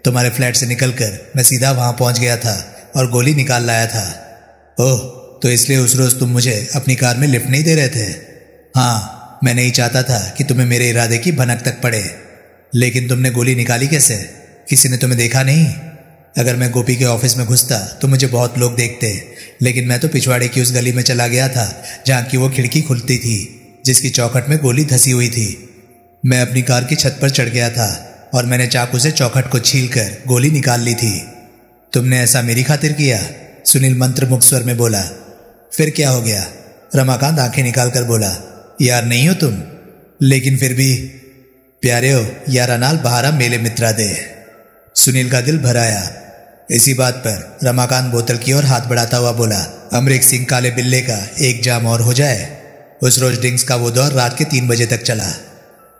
तुम्हारे फ्लैट से निकलकर मैं सीधा वहां पहुंच गया था और गोली निकाल लाया था। ओह, तो इसलिए उस रोज तुम मुझे अपनी कार में लिफ्ट नहीं दे रहे थे? हाँ, मैं नहीं चाहता था कि तुम्हें मेरे इरादे की भनक तक पड़े। लेकिन तुमने गोली निकाली कैसे? किसी ने तुम्हें देखा नहीं? अगर मैं गोपी के ऑफिस में घुसता तो मुझे बहुत लोग देखते, लेकिन मैं तो पिछवाड़े की उस गली में चला गया था जहाँ की वो खिड़की खुलती थी जिसकी चौखट में गोली धसी हुई थी। मैं अपनी कार की छत पर चढ़ गया था और मैंने चाकू से चौखट को छीलकर गोली निकाल ली थी। तुमने ऐसा मेरी खातिर किया? सुनील मंत्रमुग्ध स्वर में बोला। फिर क्या हो गया? रमाकांत आंखें निकाल कर बोला, यार नहीं हो तुम, लेकिन फिर भी प्यारे हो। यारा नाल बहारा मेले मित्रा दे। सुनील का दिल भर आया। इसी बात पर रमाकांत बोतल की ओर हाथ बढ़ाता हुआ बोला, अमरीक सिंह काले बिल्ले का एक जाम और हो जाए। उस रोज ड्रिंक्स का वो दौर रात के 3 बजे तक चला।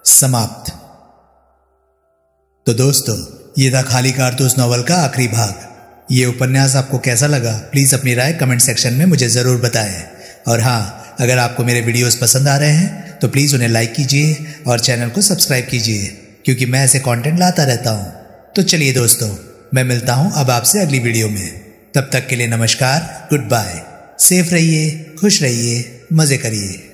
समाप्त। तो दोस्तों, ये था खाली कारतूस नॉवल का आखिरी भाग। ये उपन्यास आपको कैसा लगा प्लीज़ अपनी राय कमेंट सेक्शन में मुझे ज़रूर बताएं। और हाँ, अगर आपको मेरे वीडियोस पसंद आ रहे हैं तो प्लीज़ उन्हें लाइक कीजिए और चैनल को सब्सक्राइब कीजिए, क्योंकि मैं ऐसे कंटेंट लाता रहता हूँ। तो चलिए दोस्तों, मैं मिलता हूँ अब आपसे अगली वीडियो में। तब तक के लिए नमस्कार, गुड बाय। सेफ रहिए, खुश रहिए, मज़े करिए।